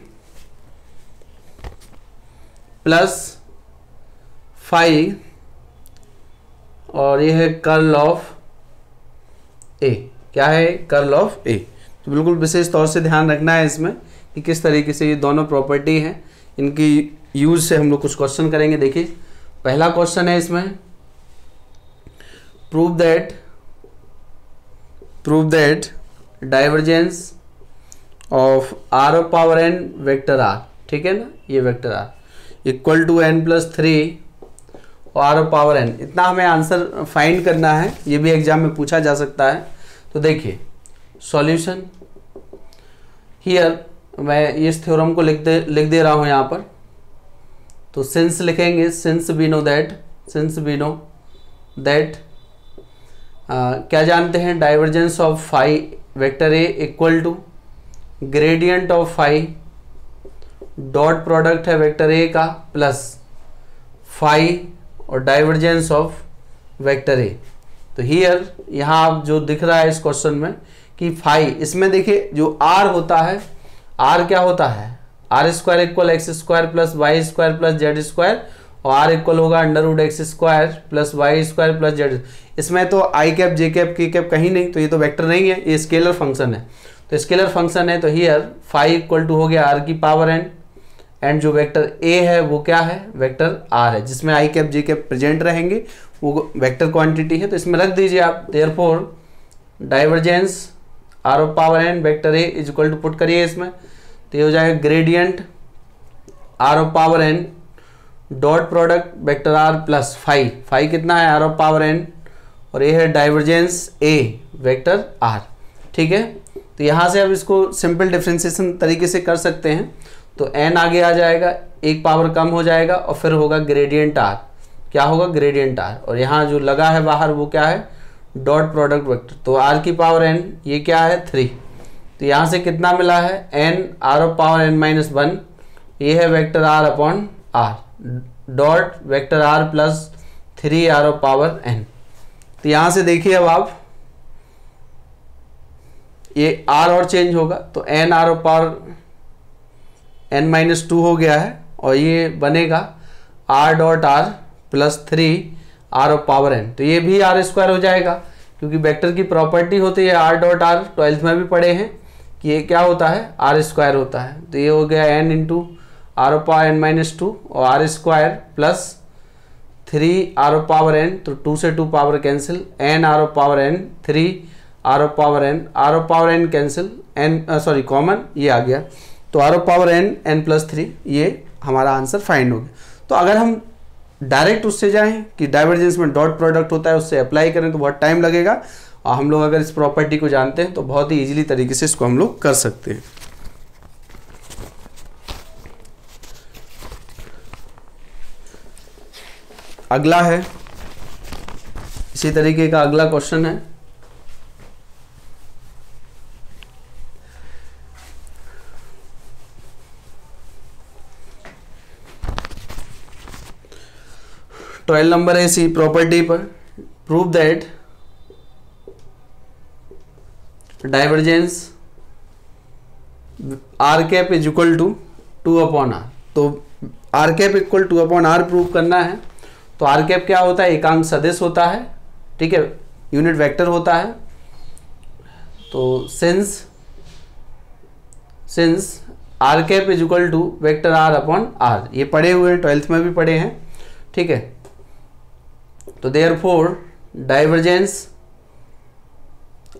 plus phi, और ये है कर्ल ऑफ ए। क्या है? Curl of a. तो बिल्कुल विशेष तौर से ध्यान रखना है इसमें कि किस तरीके से ये दोनों प्रॉपर्टी हैं, इनकी यूज से हम लोग कुछ क्वेश्चन करेंगे। देखिए पहला क्वेश्चन है इसमें, prove that divergence of r power n vector r, ठीक है ना, ये vector r equal to n+3 और r पावर n, इतना हमें आंसर फाइंड करना है। ये भी एग्जाम में पूछा जा सकता है। तो देखिए सॉल्यूशन हियर, मैं इस थ्योरम को लिख दे रहा हूँ यहाँ पर। तो सिंस लिखेंगे, सिंस वी नो दैट क्या जानते हैं, divergence of phi vector a equal to gradient of phi, dot product है वेक्टर ए का, प्लस फाई और डाइवर्जेंस ऑफ वेक्टर ए। तो हियर यहाँ आप जो दिख रहा है इस क्वेश्चन में कि फाई, इसमें देखिए जो आर होता है, आर क्या होता है, r² equal x² plus y² plus z², और आर इक्वल होगा √x² plus y² plus z। इसमें तो आई कैप जे कैप के कैप कहीं नहीं, तो ये तो वेक्टर नहीं है, ये स्केलर फंक्शन है। तो स्केलर फंक्शन है, तो हियर फाई इक्वल टू हो गया r की पावर n, एंड जो वेक्टर a है वो क्या है, वेक्टर r है, जिसमें आई कैप जे कैप प्रेजेंट रहेंगे, वो वेक्टर क्वांटिटी है। तो इसमें रख दीजिए आप, therefore divergence r power n vector a is equal to, put करिए इसमें, तो ये हो जाएगा gradient r power n dot product vector r plus phi कितना है, r पावर n, और ये है डाइवर्जेंस a वेक्टर r। ठीक है, तो यहाँ से अब इसको सिंपल डिफरेंशिएशन तरीके से कर सकते हैं। तो n आगे आ जाएगा, एक पावर कम हो जाएगा, और फिर होगा ग्रेडियंट r, क्या होगा, ग्रेडियंट r, और यहाँ जो लगा है बाहर वो क्या है, डॉट प्रोडक्ट वेक्टर। तो r की पावर n, ये क्या है 3, तो यहाँ से कितना मिला है, n r पावर n-1, ये है vector r upon r, dot vector r plus 3 r power n। तो यहाँ से देखिए अब आप, ये r और चेंज होगा, तो n r पावर n-2 हो गया है, और ये बनेगा r dot r plus 3 r power n। तो ये भी r² हो जाएगा, क्योंकि वेक्टर की प्रॉपर्टी होती है आर डॉट आर, 12th में भी पढ़े हैं कि ये क्या होता है, आर स्क्वायर होता है। तो ये हो गया n into r power n minus 2 और r square plus 3 r power n, तो 2 से 2 power cancel, n r power n 3 r power n cancel, n sorry common, ये आ गया। तो r power n n plus 3, ये हमारा आंसर फाइंड हो गया। तो अगर हम डायरेक्ट उससे जाएं कि डाइवर्जेंस में डॉट प्रोडक्ट होता है, उससे अप्लाई करें तो बहुत टाइम लगेगा, और हम लोग अगर इस प्रॉपर्टी को जानते हैं तो बहुत ही इजीली तरीके से इसको हम लोग कर सकते हैं। अगला है, इसी तरीके का अगला क्वेश्चन है। ट्वेल्व नंबर है इसी प्रॉपर्टी पर, prove that divergence r cap is equal to 2 upon r. तो r cap equal 2 upon r prove करना है। तो आर कैप क्या होता है, एकांक सदिश होता है, ठीक है, यूनिट वेक्टर होता है। तो since r cap is equal to vector r upon r, ये पढ़े हुए हैं, 12th में भी पढ़े हैं, ठीक है। तो therefore divergence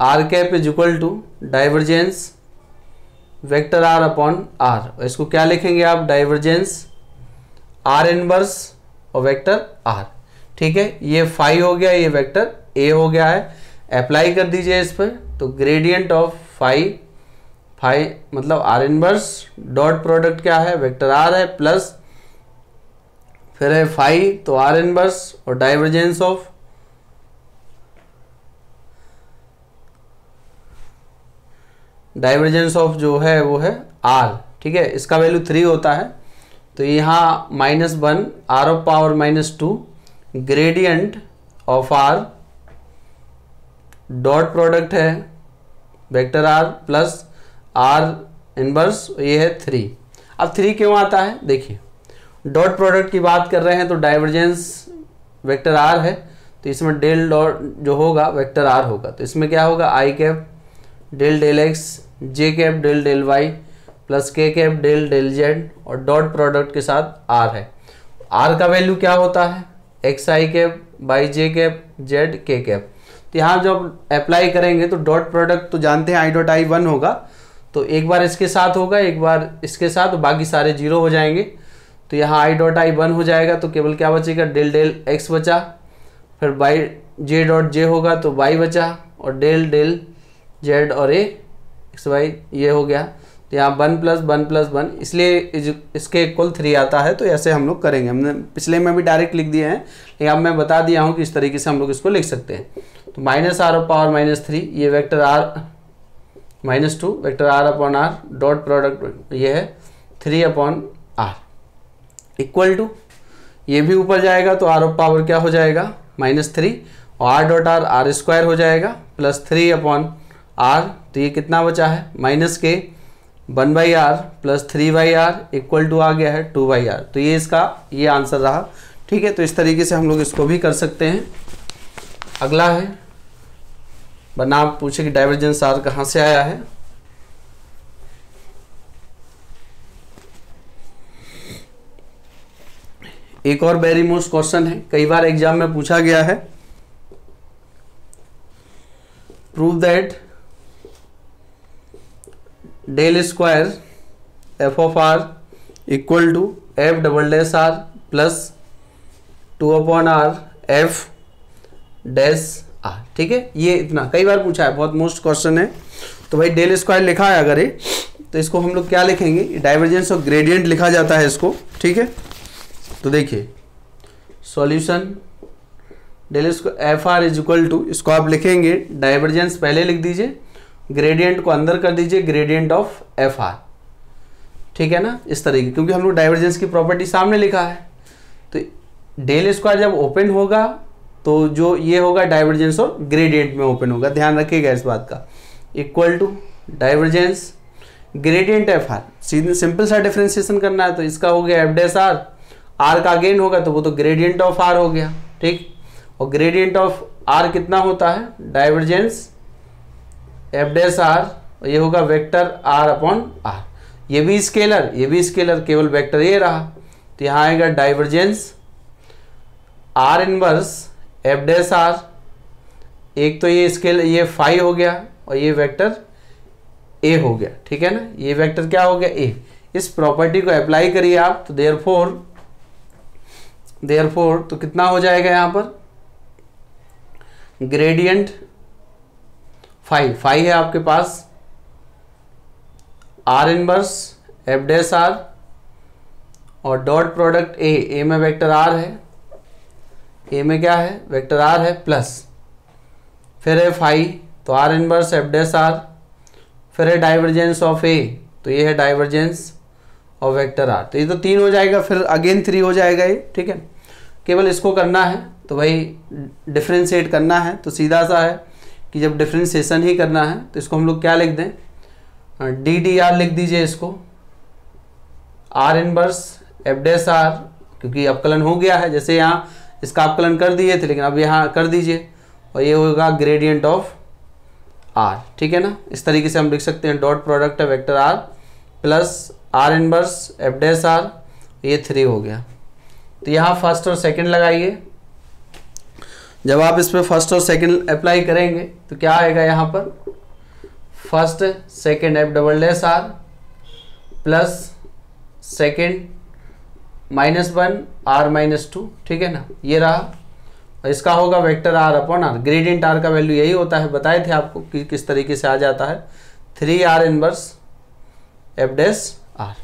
r cap is equal to divergence vector r upon r. इसको क्या लिखेंगे आप, डाइवर्जेंस आर इनवर्स और वेक्टर आर, ठीक है। ये फाई हो गया, ये वेक्टर ए हो गया है। अप्लाई कर दीजिए इस पर, तो ग्रेडियंट ऑफ फाई मतलब आर इनवर्स, डॉट प्रोडक्ट क्या है, वेक्टर आर है, प्लस फिर है फाई, तो आर इनवर्स और डाइवर्जेंस ऑफ जो है वो है आर, ठीक है। इसका वैल्यू 3 होता है। तो यहाँ -1 r of power -2 gradient of r, dot product है vector r plus r inverse, ये है 3। अब 3 क्यों आता है, देखिए डॉट प्रोडक्ट की बात कर रहे हैं तो डाइवर्जेंस वेक्टर आर है, तो इसमें डेल डॉट जो होगा वेक्टर आर होगा। तो इसमें क्या होगा, i cap del del x, j cap del del y, plus k cap del del z, और डॉट प्रोडक्ट के साथ आर है। आर का वैल्यू क्या होता है, x I cap by J cap Z के कैप। तो यहाँ जब अप्लाई करेंगे तो डॉट प्रोडक्ट तो जानते हैं आई डॉट आई 1 होगा, तो एक बार इसके साथ होगा, एक बार इसके साथ, तो बाकी सारे 0 हो जाएंगे। तो यहाँ आई डॉट आई 1 हो जाएगा, तो केवल क्या बचेगा, डेल डेल एक्स बचा, फिर बाई जे डॉट जे होगा तो वाई बचा, और डेल डेल जेड और ए एक्स वाई, ये हो गया। तो यहाँ 1 + 1 + 1, इसलिए इसके इक्वल 3 आता है। तो ऐसे हम लोग करेंगे, हमने पिछले में भी डायरेक्ट लिख दिए हैं, लेकिन अब मैं बता दिया हूँ कि इस तरीके से हम लोग इसको लिख सकते हैं। तो -r पावर -3, ये vector r -2 vector r upon r, dot product ये है 3 अपॉन आर, इक्वल टू, ये भी ऊपर जाएगा तो आर ऑफ पावर क्या हो जाएगा, -3, और r dot r r square हो जाएगा, प्लस 3 अपॉन आर। तो ये कितना बचा है, -k 1/r plus 3/r equal to आ गया है 2/r। तो ये इसका ये आंसर रहा, ठीक है। तो इस तरीके से हम लोग इसको भी कर सकते हैं। अगला है, वरना आप पूछे कि डाइवर्जेंस आर कहाँ से आया है। एक और वेरी मोस्ट क्वेश्चन है, कई बार एग्जाम में पूछा गया है, prove that del square f of r equal to f double dash r plus 2 upon r f dash r, ठीक है। ये इतना कई बार पूछा है, बहुत मोस्ट क्वेश्चन है। तो भाई डेल स्क्वायर लिखा है अगर ये, तो इसको हम लोग क्या लिखेंगे, डाइवर्जेंस ऑफ ग्रेडियंट लिखा जाता है इसको, ठीक है। तो देखिए solution del square f r is equal to, इसको आप लिखेंगे डाइवर्जेंस पहले लिख दीजिए, ग्रेडियंट को अंदर कर दीजिए, ग्रेडियंट ऑफ एफ आर, ठीक है ना, इस तरीके, क्योंकि हम लोग डाइवर्जेंस की प्रॉपर्टी सामने लिखा है। तो डेल स्क्वायर जब ओपन होगा तो जो ये होगा डाइवर्जेंस और ग्रेडियंट में ओपन होगा, ध्यान रखिएगा इस बात का, equal to divergence gradient f r, सीधे सिंपल सा डिफरेंशिएशन करना है। तो इसका हो गया एफ डैश आर, आर का अगेन होगा तो वो तो ग्रेडियंट ऑफ आर हो गया, ठीक। और ग्रेडियंट ऑफ आर कितना होता है, डाइवर्जेंस एफ डैश आर, और ये होगा वेक्टर आर अपॉन आर। ये भी स्केलर, केवल वेक्टर ये रहा, तो यहाँ आएगा divergence r inverse f dash r. एक तो ये स्केल, ये फाई हो गया, और ये वेक्टर ए हो गया, ठीक है ना, ये वेक्टर क्या हो गया, ए। इस प्रॉपर्टी को अप्लाई करिए आप, तो देयरफॉर तो कितना हो जाएगा यहाँ पर, ग्रेडियंट फाई है आपके पास, r inverse f dash r और डॉट प्रोडक्ट ए में वेक्टर आर है, ए में क्या है, वेक्टर आर है, प्लस फिर है फाई, तो r inverse f dash r, फिर है डाइवर्जेंस ऑफ ए, तो ये है डाइवर्जेंस ऑफ वेक्टर आर। तो ये तो 3 हो जाएगा, फिर अगेन 3 हो जाएगा ये, ठीक है। केवल इसको करना है, तो भाई डिफ्रेंशिएट करना है, तो सीधा सा है कि जब डिफ्रेंशिएशन ही करना है तो इसको हम लोग क्या लिख दें, डी डी आर लिख दीजिए इसको, r inverse f dash r, क्योंकि अपकलन हो गया है, जैसे यहाँ इसका अपकलन कर दिए थे, लेकिन अब यहाँ कर दीजिए, और ये होगा ग्रेडियंट ऑफ आर, ठीक है ना। इस तरीके से हम लिख सकते हैं, डॉट प्रोडक्ट है vector r plus r inverse f dash r, ये 3 हो गया। तो यहाँ फर्स्ट और सेकंड लगाइए। जब आप इस पर फर्स्ट और सेकंड अप्लाई करेंगे तो क्या आएगा, यहाँ पर first second f double dash r plus second -1 r -2, ठीक है ना, ये रहा। और इसका होगा vector r upon r, gradient r का वैल्यू यही होता है, बताए थे आपको कि किस तरीके से आ जाता है, 3 r inverse f dash r.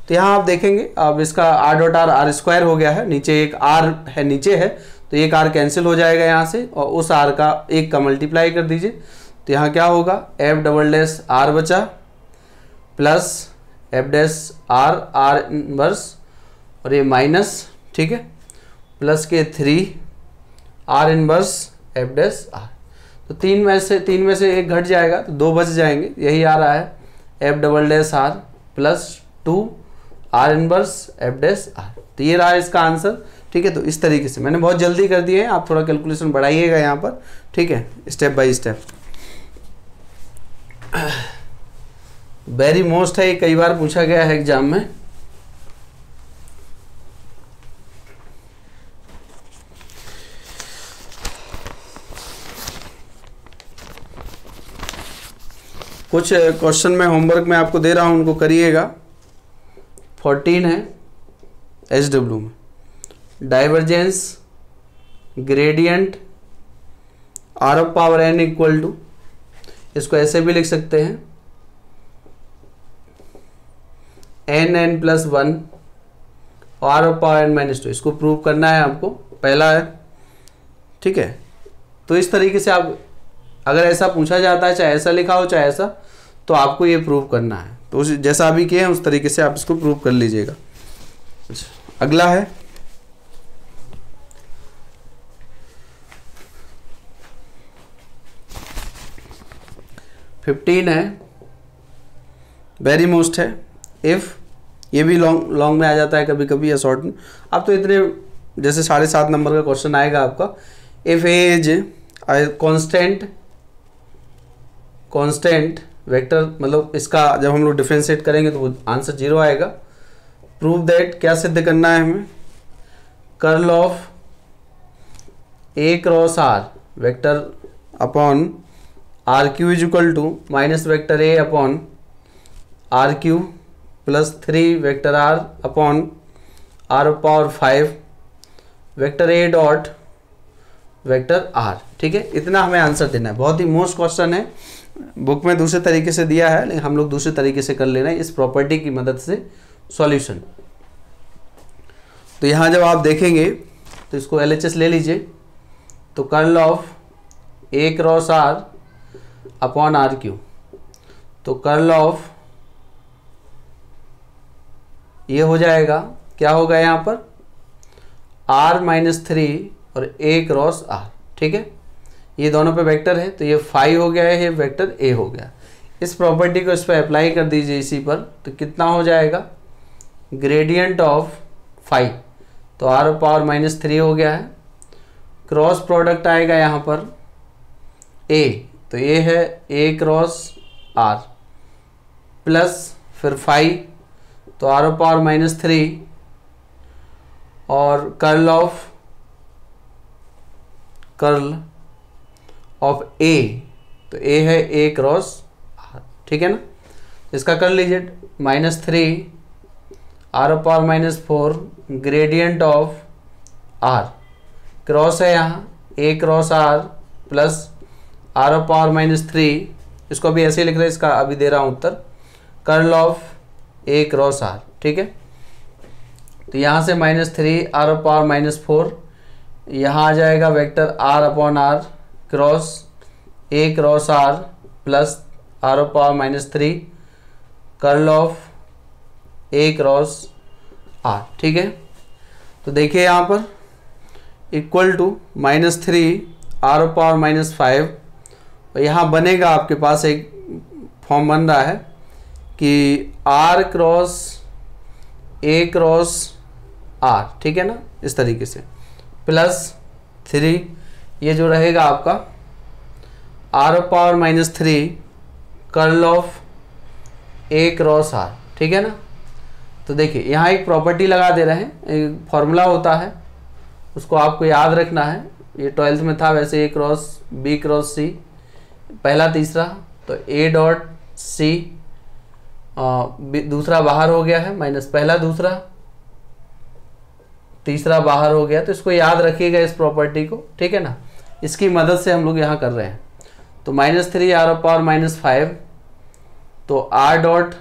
तो यहाँ आप देखेंगे, अब इसका आर डॉट आर स्क्वायर हो गया है, नीचे एक आर है, नीचे है, तो एक आर कैंसिल हो जाएगा यहाँ से, और उस आर का एक का मल्टीप्लाई कर दीजिए, तो यहाँ क्या होगा, एफ डबल डैश आर बचा plus f dash r inverse, और ये माइनस, ठीक है, प्लस के 3 r inverse f dash r. तो 3 में से एक घट जाएगा, तो 2 बच जाएंगे, यही आ रहा है f double dash r plus 2 r inverse f dash r. तो ये रहा इसका आंसर, ठीक है। तो इस तरीके से मैंने बहुत जल्दी कर दिए हैं, आप थोड़ा कैलकुलेशन बढ़ाइएगा यहाँ पर, ठीक है, step by step. Very most है, ये कई बार पूछा गया है एग्जाम में। कुछ क्वेश्चन में होमवर्क में आपको दे रहा हूं, उनको करिएगा। 14 है SW में, divergence gradient r of power n equal to, इसको ऐसे भी लिख सकते हैं n plus 1 r of power n -2, इसको प्रूव करना है आपको, पहला है, ठीक है। तो इस तरीके से आप, अगर ऐसा पूछा जाता है, चाहे ऐसा लिखा हो चाहे ऐसा, तो आपको ये प्रूव करना है। तो जैसा अभी किए हैं उस तरीके से आप इसको प्रूव कर लीजिएगा। अगला है (15) है, वेरी मोस्ट है, इफ, ये भी लॉन्ग में आ जाता है कभी कभी, या शॉर्ट में। अब तो इतने, जैसे 7.5 नंबर का क्वेश्चन आएगा आपका, if A is constant vector, मतलब इसका जब हम लोग डिफरेंशिएट करेंगे तो वो आंसर 0 आएगा। प्रूव दैट, क्या सिद्ध करना है हमें, curl of a cross r vector upon r cube is equal to minus vector a upon r cube plus 3 vector r upon r power 5 vector a dot vector r, ठीक है। इतना हमें answer देना है। बहुत ही मोस्ट क्वेश्चन है, book में दूसरे तरीके से दिया है, लेकिन हम लोग दूसरे तरीके से कर लेना है इस प्रॉपर्टी की मदद से सॉल्यूशन। तो यहाँ जब आप देखेंगे तो इसको LHS ले लीजिए, तो curl of a cross r upon r cube, तो कर्ल ऑफ ये हो जाएगा, क्या होगा यहाँ पर, r-3 और a क्रॉस r, ठीक है। ये दोनों पे वेक्टर है, तो ये 5 हो गया है, ये वेक्टर a हो गया। इस प्रॉपर्टी को इस पर अप्लाई कर दीजिए इसी पर, तो कितना हो जाएगा, ग्रेडियंट ऑफ 5, तो r पावर -3 हो गया है, क्रॉस प्रोडक्ट आएगा यहाँ पर ए, तो ये है ए क्रॉस आर प्लस फिर 5, तो आर पावर -3 और कर्ल ऑफ ए, तो ए है ए क्रॉस आर, ठीक है ना। इसका कर लीजिए -3 r power -4 gradient of r, cross है यहाँ a cross r plus r power -3, इसको भी ऐसे ही लिख रहे हैं, इसका अभी दे रहा हूँ उत्तर, curl of a cross r, ठीक है। तो यहाँ से -3 आर पावर -4, यहाँ आ जाएगा vector r upon r cross a cross r plus r power -3 curl of a cross r, ठीक है। तो देखिए यहाँ पर इक्वल टू -3 आर पावर -5, और यहाँ बनेगा आपके पास एक फॉर्म बन रहा है कि r cross a cross r, ठीक है ना, इस तरीके से +3, ये जो रहेगा आपका r power -3 curl of a cross r, ठीक है ना। तो देखिए यहाँ एक प्रॉपर्टी लगा दे रहे हैं, एक फॉर्मूला होता है, उसको आपको याद रखना है, ये 12th में था वैसे, ए क्रॉस बी क्रॉस सी पहला तीसरा, तो ए डॉट सी, दूसरा बाहर हो गया है माइनस पहला दूसरा, तीसरा बाहर हो गया, तो इसको याद रखिएगा इस प्रॉपर्टी को, ठीक है ना। इसकी मदद से हम लोग यहाँ कर रहे हैं। तो -3 आर पावर -5, तो आर डॉट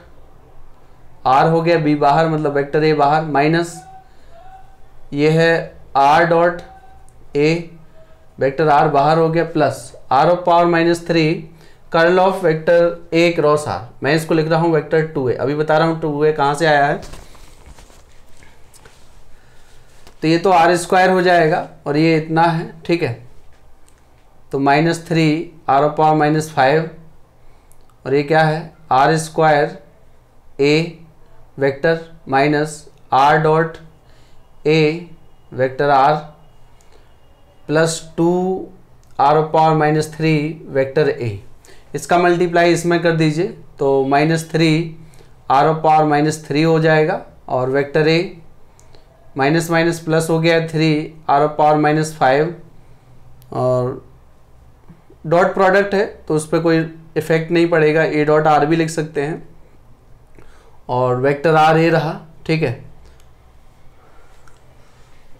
आर हो गया, बी बाहर मतलब वेक्टर ए बाहर, माइनस ये है r dot a, vector r बाहर हो गया, plus r power -3 curl of vector a cross r, मैं इसको लिख रहा हूँ वेक्टर 2a, अभी बता रहा हूँ 2a कहाँ से आया है। तो ये तो r² हो जाएगा और ये इतना है, ठीक है। तो -3 आर पावर -5 और ये क्या है r² a vector minus r dot a vector r plus 2 r power -3 vector a, इसका मल्टीप्लाई इसमें कर दीजिए, तो -3 आर पावर -3 हो जाएगा और vector a minus minus plus हो गया 3 आर पावर -5, और डॉट प्रोडक्ट है तो उस पर कोई इफेक्ट नहीं पड़ेगा, ए डॉट आर भी लिख सकते हैं, और वेक्टर आर ए रहा, ठीक है,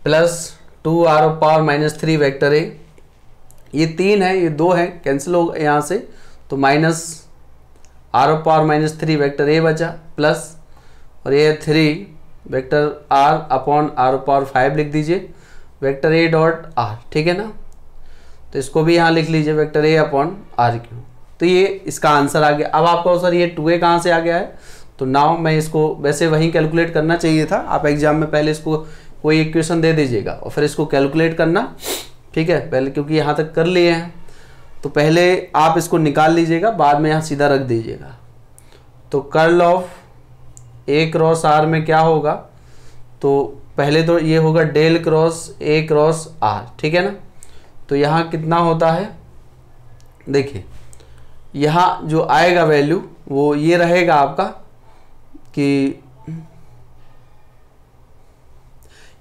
plus 2 r power -3 vector a, ये 3 है, ये 2 है, कैंसिल हो यहाँ से, तो minus r power -3 vector a बचा, प्लस और ये 3 vector r upon r power 5 लिख दीजिए, वेक्टर ए डॉट आर, ठीक है ना। तो इसको भी यहाँ लिख लीजिए vector a upon r cube, तो ये इसका आंसर आ गया। अब आपको सर ये 2a कहाँ से आ गया है, तो नाउ मैं इसको वैसे वहीं कैलकुलेट करना चाहिए था, आप एग्जाम में पहले इसको कोई इक्वेशन दे दीजिएगा और फिर इसको कैलकुलेट करना, ठीक है, पहले क्योंकि यहाँ तक कर लिए हैं तो पहले आप इसको निकाल लीजिएगा, बाद में यहाँ सीधा रख दीजिएगा। तो curl of a cross r में क्या होगा, तो पहले तो ये होगा del cross a cross r, ठीक है ना। तो यहाँ कितना होता है, देखिए यहाँ जो आएगा वैल्यू वो ये रहेगा आपका कि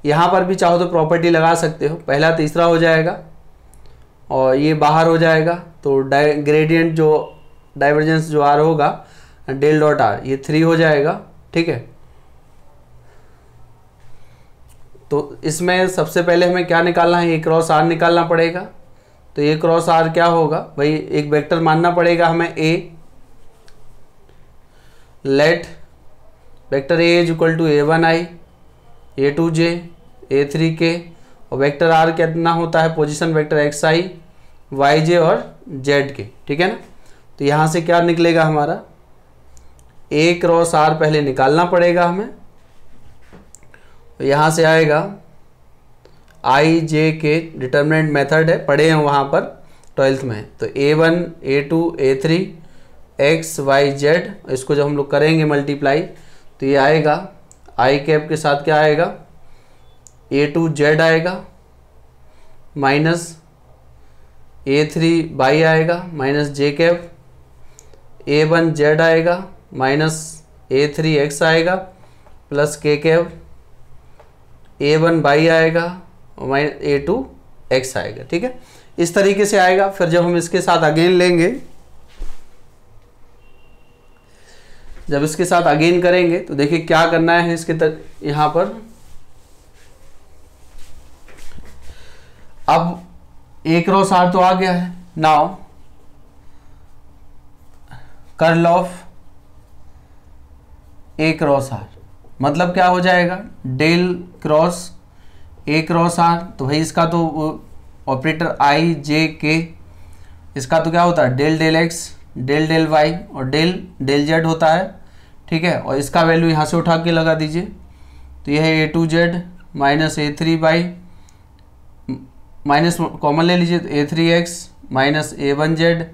यहाँ पर भी चाहो तो प्रॉपर्टी लगा सकते हो, पहला तीसरा हो जाएगा और ये बाहर हो जाएगा, तो ग्रेडियंट जो डाइवर्जेंस जो आर होगा डेल डॉट आर, ये 3 हो जाएगा, ठीक है। तो इसमें सबसे पहले हमें क्या निकालना है, ए क्रॉस आर निकालना पड़ेगा। तो ए क्रॉस आर क्या होगा भाई, एक वेक्टर मानना पड़ेगा हमें a, let vector a is equal to a1i a2j a3k, और वेक्टर आर कितना होता है, पोजीशन वेक्टर xi yj और z के, ठीक है ना। तो यहाँ से क्या निकलेगा हमारा, ए क्रॉस आर पहले निकालना पड़ेगा हमें, तो यहाँ से आएगा आई जे के, डिटर्मिनेंट मेथड है, पढ़े हैं वहाँ पर 12th में। तो a1 a2 a3 x y z, इसको जब हम लोग करेंगे मल्टीप्लाई तो ये आएगा आई कैप के साथ क्या आएगा, a2 z आएगा माइनस A3 बाई आएगा माइनस जे कैप, A1 जेड आएगा माइनस A3 एक्स आएगा plus k cap, A1 by आएगा माइनस A2 एक्स आएगा। ठीक है, इस तरीके से आएगा। फिर जब हम इसके साथ अगेन लेंगे, जब इसके साथ अगेन करेंगे तो देखिए क्या करना है इसके यहां पर। अब A क्रॉस R तो आ गया है। Now curl of A cross R मतलब क्या हो जाएगा, del cross A cross R। तो भाई इसका तो ऑपरेटर I J K, इसका तो क्या होता है del del x, del del y और डेल डेल जेड होता है। ठीक है, और इसका वैल्यू यहाँ से उठा के लगा दीजिए। तो यह है A2Z minus A3 by, minus common ले लीजिए तो A3X माइनस A1Z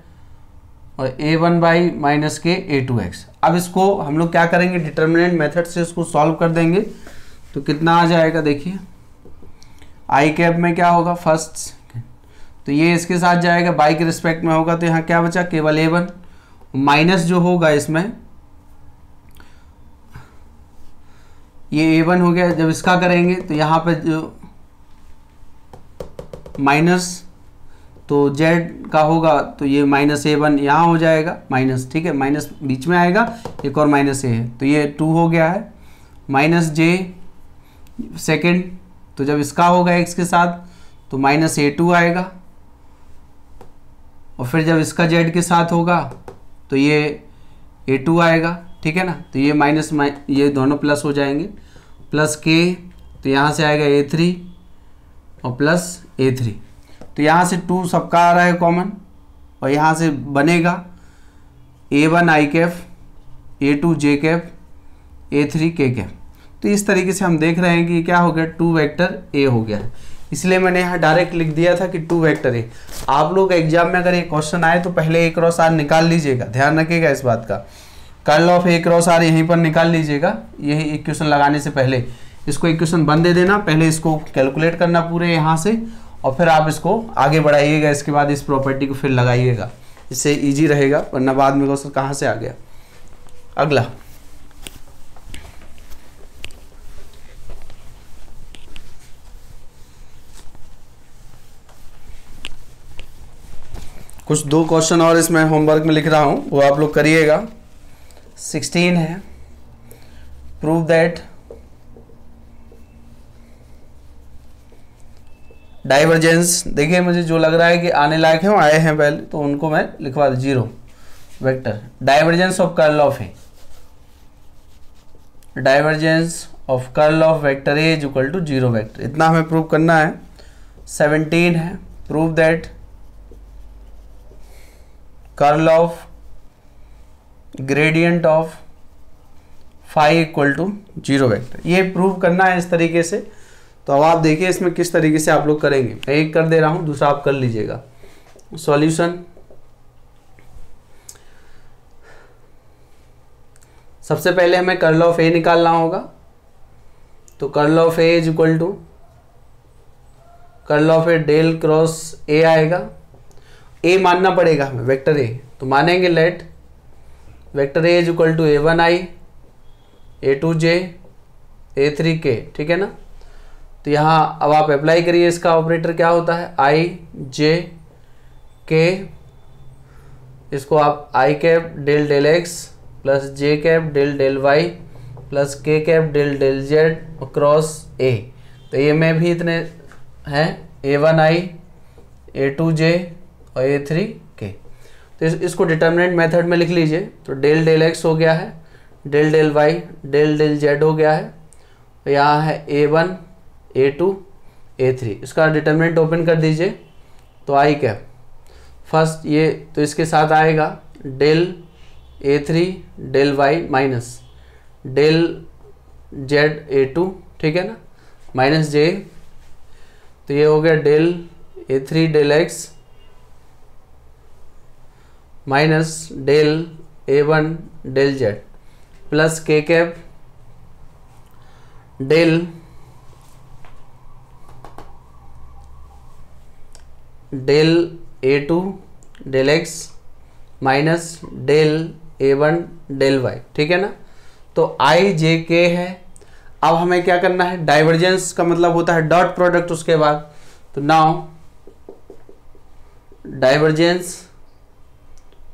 और A1 बाई माइनस के A2X। अब इसको हम लोग क्या करेंगे, डिटर्मिनेंट मेथड से इसको सॉल्व कर देंगे। तो कितना आ जाएगा देखिए, आई कैप में क्या होगा फर्स्ट, तो ये इसके साथ जाएगा, बाई के रिस्पेक्ट में होगा तो यहाँ क्या बचा केवल A1 माइनस जो होगा इसमें ये A1 हो गया। जब इसका करेंगे तो यहाँ पे जो माइनस तो Z का होगा तो ये माइनस A1 यहाँ हो जाएगा माइनस। ठीक है, माइनस बीच में आएगा, एक और माइनस A है तो ये 2 हो गया है माइनस J सेकेंड। तो जब इसका होगा x के साथ तो माइनस A2 आएगा और फिर जब इसका Z के साथ होगा तो ये A2 आएगा। ठीक है ना, तो ये माइनस ये दोनों प्लस हो जाएंगे, प्लस K तो यहाँ से आएगा A3 और प्लस A3। तो यहाँ से 2 सबका आ रहा है कॉमन और यहाँ से बनेगा A1 I cap, A2 J cap, A3 K cap. तो इस तरीके से हम देख रहे हैं कि क्या हो गया, 2 वेक्टर A हो गया है। इसलिए मैंने यहाँ डायरेक्ट लिख दिया था कि 2 वेक्टर A। आप लोग एग्जाम में अगर ये क्वेश्चन आए तो पहले A क्रॉस R निकाल लीजिएगा, ध्यान रखिएगा इस बात का। Curl of A cross R यहीं पर निकाल लीजिएगा, यही इक्वेशन लगाने से पहले इसको इक्वेशन 1 दे देना, पहले इसको कैलकुलेट करना पूरे यहाँ से और फिर आप इसको आगे बढ़ाइएगा। इसके बाद इस प्रॉपर्टी को फिर लगाइएगा, इससे ईजी रहेगा, वरना बाद में क्वेश्चन कहाँ से आ गया। अगला कुछ 2 क्वेश्चन और इसमें होमवर्क में लिख रहा हूं, वो आप लोग करिएगा। 16 है, प्रूव दैट डाइवर्जेंस। देखिए मुझे जो लग रहा है कि आने लायक है वो आए हैं पहले, तो उनको मैं लिखवा दूं 0 vector. Divergence of curl of a, divergence of curl of vector a is equal to 0 vector, इतना हमें प्रूव करना है। 17 है, prove that curl of gradient of phi equal to 0 vector, ये प्रूव करना है इस तरीके से। तो अब आप देखिए इसमें किस तरीके से आप लोग करेंगे, मैं एक कर दे रहा हूं, दूसरा आप कर लीजिएगा। सॉल्यूशन, सबसे पहले हमें कर्ल ऑफ ए निकालना होगा। तो curl of a is equal to curl of a del cross a आएगा। ए मानना पड़ेगा हमें वेक्टर ए, तो मानेंगे let vector a is equal to A1I A2J A3K। ठीक है ना, तो यहाँ अब आप अप्लाई करिए, इसका ऑपरेटर क्या होता है I J K, इसको आप I cap del del x plus J cap del del y plus K cap del del z cross A। तो ये में भी इतने हैं A1I A2J और A3K। तो इसको डिटर्मिनेंट मेथड में लिख लीजिए। तो डेल डेल एक्स हो गया है, del del y del del z हो गया है, तो यहाँ है A1 A2 A3। इसका डिटर्मिनेंट ओपन कर दीजिए। तो आई कैप फर्स्ट ये, तो इसके साथ आएगा del A3 del y minus del z A2। ठीक है ना, माइनस J, तो ये हो गया del A3 del x minus del A1 del z plus K cap del del A2 del x minus del A1 del y, ठीक है ना। तो i j k है। अब हमें क्या करना है, डाइवर्जेंस का मतलब होता है डॉट प्रोडक्ट उसके बाद। तो now divergence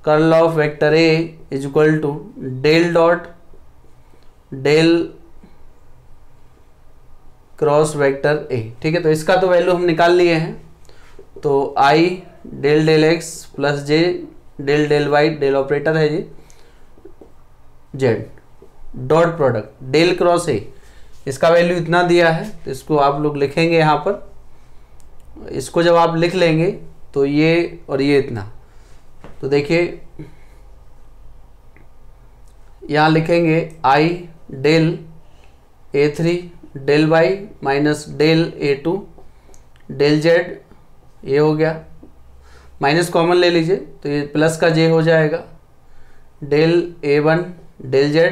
curl of vector A is equal to del dot del cross vector A, ठीक है। तो इसका तो वैल्यू हम निकाल लिए हैं। तो i del del x plus j del del y, del operator है जी, z dot product del cross A, इसका वैल्यू इतना दिया है। तो इसको आप लोग लिखेंगे यहाँ पर। इसको जब आप लिख लेंगे तो ये और ये इतना, तो देखिए यहाँ लिखेंगे i del A3 del y minus del A2 del z, ये हो गया। माइनस कॉमन ले लीजिए तो ये प्लस का j हो जाएगा, del A1 del z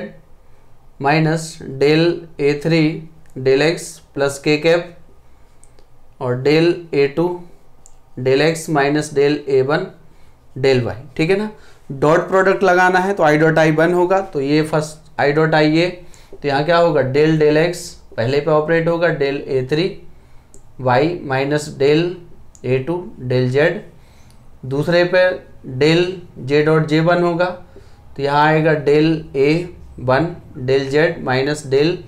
minus del A3 del x plus k cap और del A2 del x minus del A1 del y, ठीक है ना। डॉट प्रोडक्ट लगाना है तो i डॉट i 1 होगा, तो ये फर्स्ट i डॉट i ये, तो यहाँ क्या होगा, डेल डेल x पहले पे ऑपरेट होगा, del A3 y minus del A2 del z, दूसरे पे डेल j डॉट j1 होगा, तो यहाँ आएगा del A1 del z minus del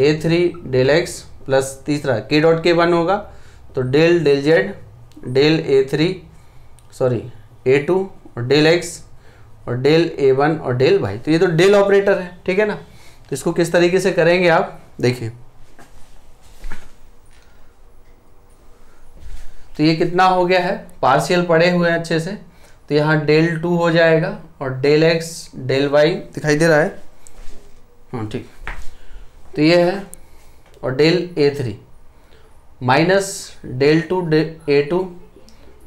A3 del x plus तीसरा k डॉट k1 होगा, तो del del z del A2 और डेल x और डेल A1 और डेल y। तो ये तो डेल ऑपरेटर है, ठीक है ना। तो इसको किस तरीके से करेंगे आप देखिए। तो ये कितना हो गया है, पार्शियल पड़े हुए हैं अच्छे से। तो यहाँ डेल 2 हो जाएगा और डेल x डेल y दिखाई दे रहा है, हाँ ठीक। तो ये है और del A3 minus del 2 A2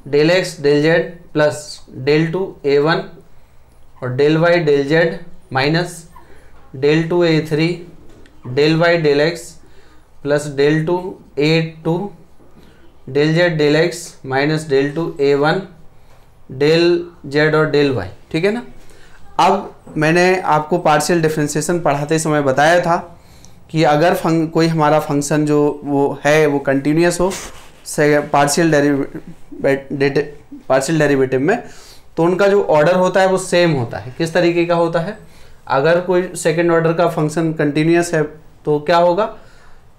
del x del z plus del 2 A1 और del y del z minus del 2 A3 del y del x plus del 2 A2 del z del x minus del 2 A1 del z और del y, ठीक है ना। अब मैंने आपको partial differentiation पढ़ाते समय बताया था कि अगर कोई हमारा फंक्शन जो वो है वो कंटिन्यूस हो पार्शियल डेरिवेटिव में, तो उनका जो ऑर्डर होता है वो सेम होता है। किस तरीके का होता है, अगर कोई सेकंड ऑर्डर का फंक्शन कंटिन्यूस है तो क्या होगा,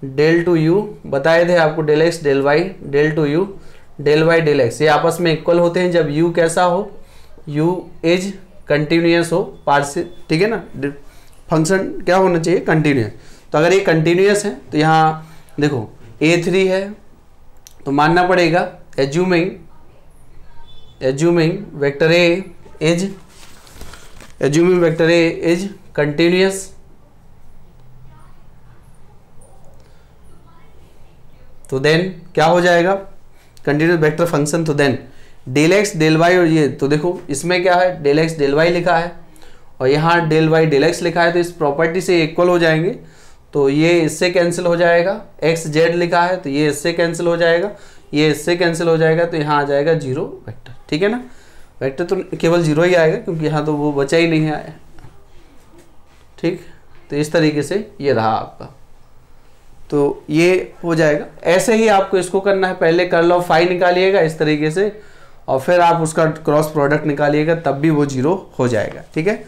डेल टू यू बताए थे आपको, del x del y del two u del y del x, ये आपस में इक्वल होते हैं जब यू कैसा हो, यू इज कंटिन्यूस हो पार्शियल, ठीक है ना। फंक्शन क्या होना चाहिए, कंटिन्यूस। तो अगर ये कंटिन्यूस है तो यहाँ देखो A3 है तो मानना पड़ेगा assuming vector A is continuous, तो देन क्या हो जाएगा, कंटिन्यूस वेक्टर फंक्शन। तो then del x del y, और ये तो देखो इसमें क्या है, डेल एक्स डेल वाई लिखा है और यहाँ डेल वाई डेल एक्स लिखा है, तो इस प्रॉपर्टी से इक्वल हो जाएंगे। तो ये इससे कैंसिल हो जाएगा, एक्स जेड लिखा है तो ये इससे कैंसिल हो जाएगा, ये इससे कैंसिल हो जाएगा, तो यहाँ आ जाएगा जीरो वेक्टर, ठीक है ना। वेक्टर तो केवल जीरो ही आएगा क्योंकि यहाँ तो वो बचा ही नहीं है, ठीक। तो इस तरीके से ये रहा आपका, तो ये हो जाएगा। ऐसे ही आपको इसको करना है, पहले कर्ल ऑफ फाई निकालिएगा इस तरीके से और फिर आप उसका क्रॉस प्रोडक्ट निकालिएगा, तब भी वो जीरो हो जाएगा, ठीक है।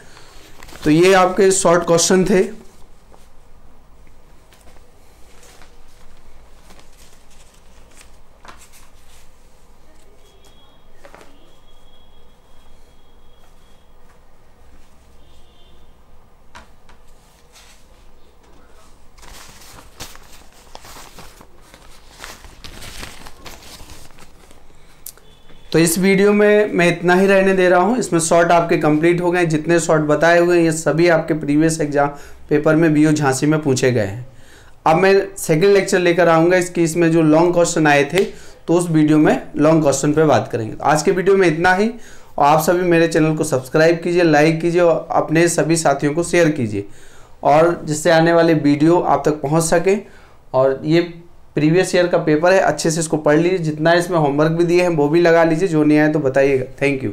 तो ये आपके शॉर्ट क्वेश्चन थे। तो इस वीडियो में मैं इतना ही रहने दे रहा हूँ। इसमें शॉर्ट आपके कंप्लीट हो गए, जितने शॉर्ट बताए हुए हैं ये सभी आपके प्रीवियस एग्जाम पेपर में बीओ झांसी में पूछे गए हैं। अब मैं सेकंड लेक्चर लेकर आऊँगा इसमें जो लॉन्ग क्वेश्चन आए थे तो उस वीडियो में लॉन्ग क्वेश्चन पे बात करेंगे। तो आज के वीडियो में इतना ही, और आप सभी मेरे चैनल को सब्सक्राइब कीजिए, लाइक कीजिए और अपने सभी साथियों को शेयर कीजिए, और जिससे आने वाले वीडियो आप तक पहुँच सके। और ये प्रीवियस ईयर का पेपर है, अच्छे से इसको पढ़ लीजिए, जितना इसमें होमवर्क भी दिए हैं वो भी लगा लीजिए, जो नहीं आए तो बताइएगा। Thank you.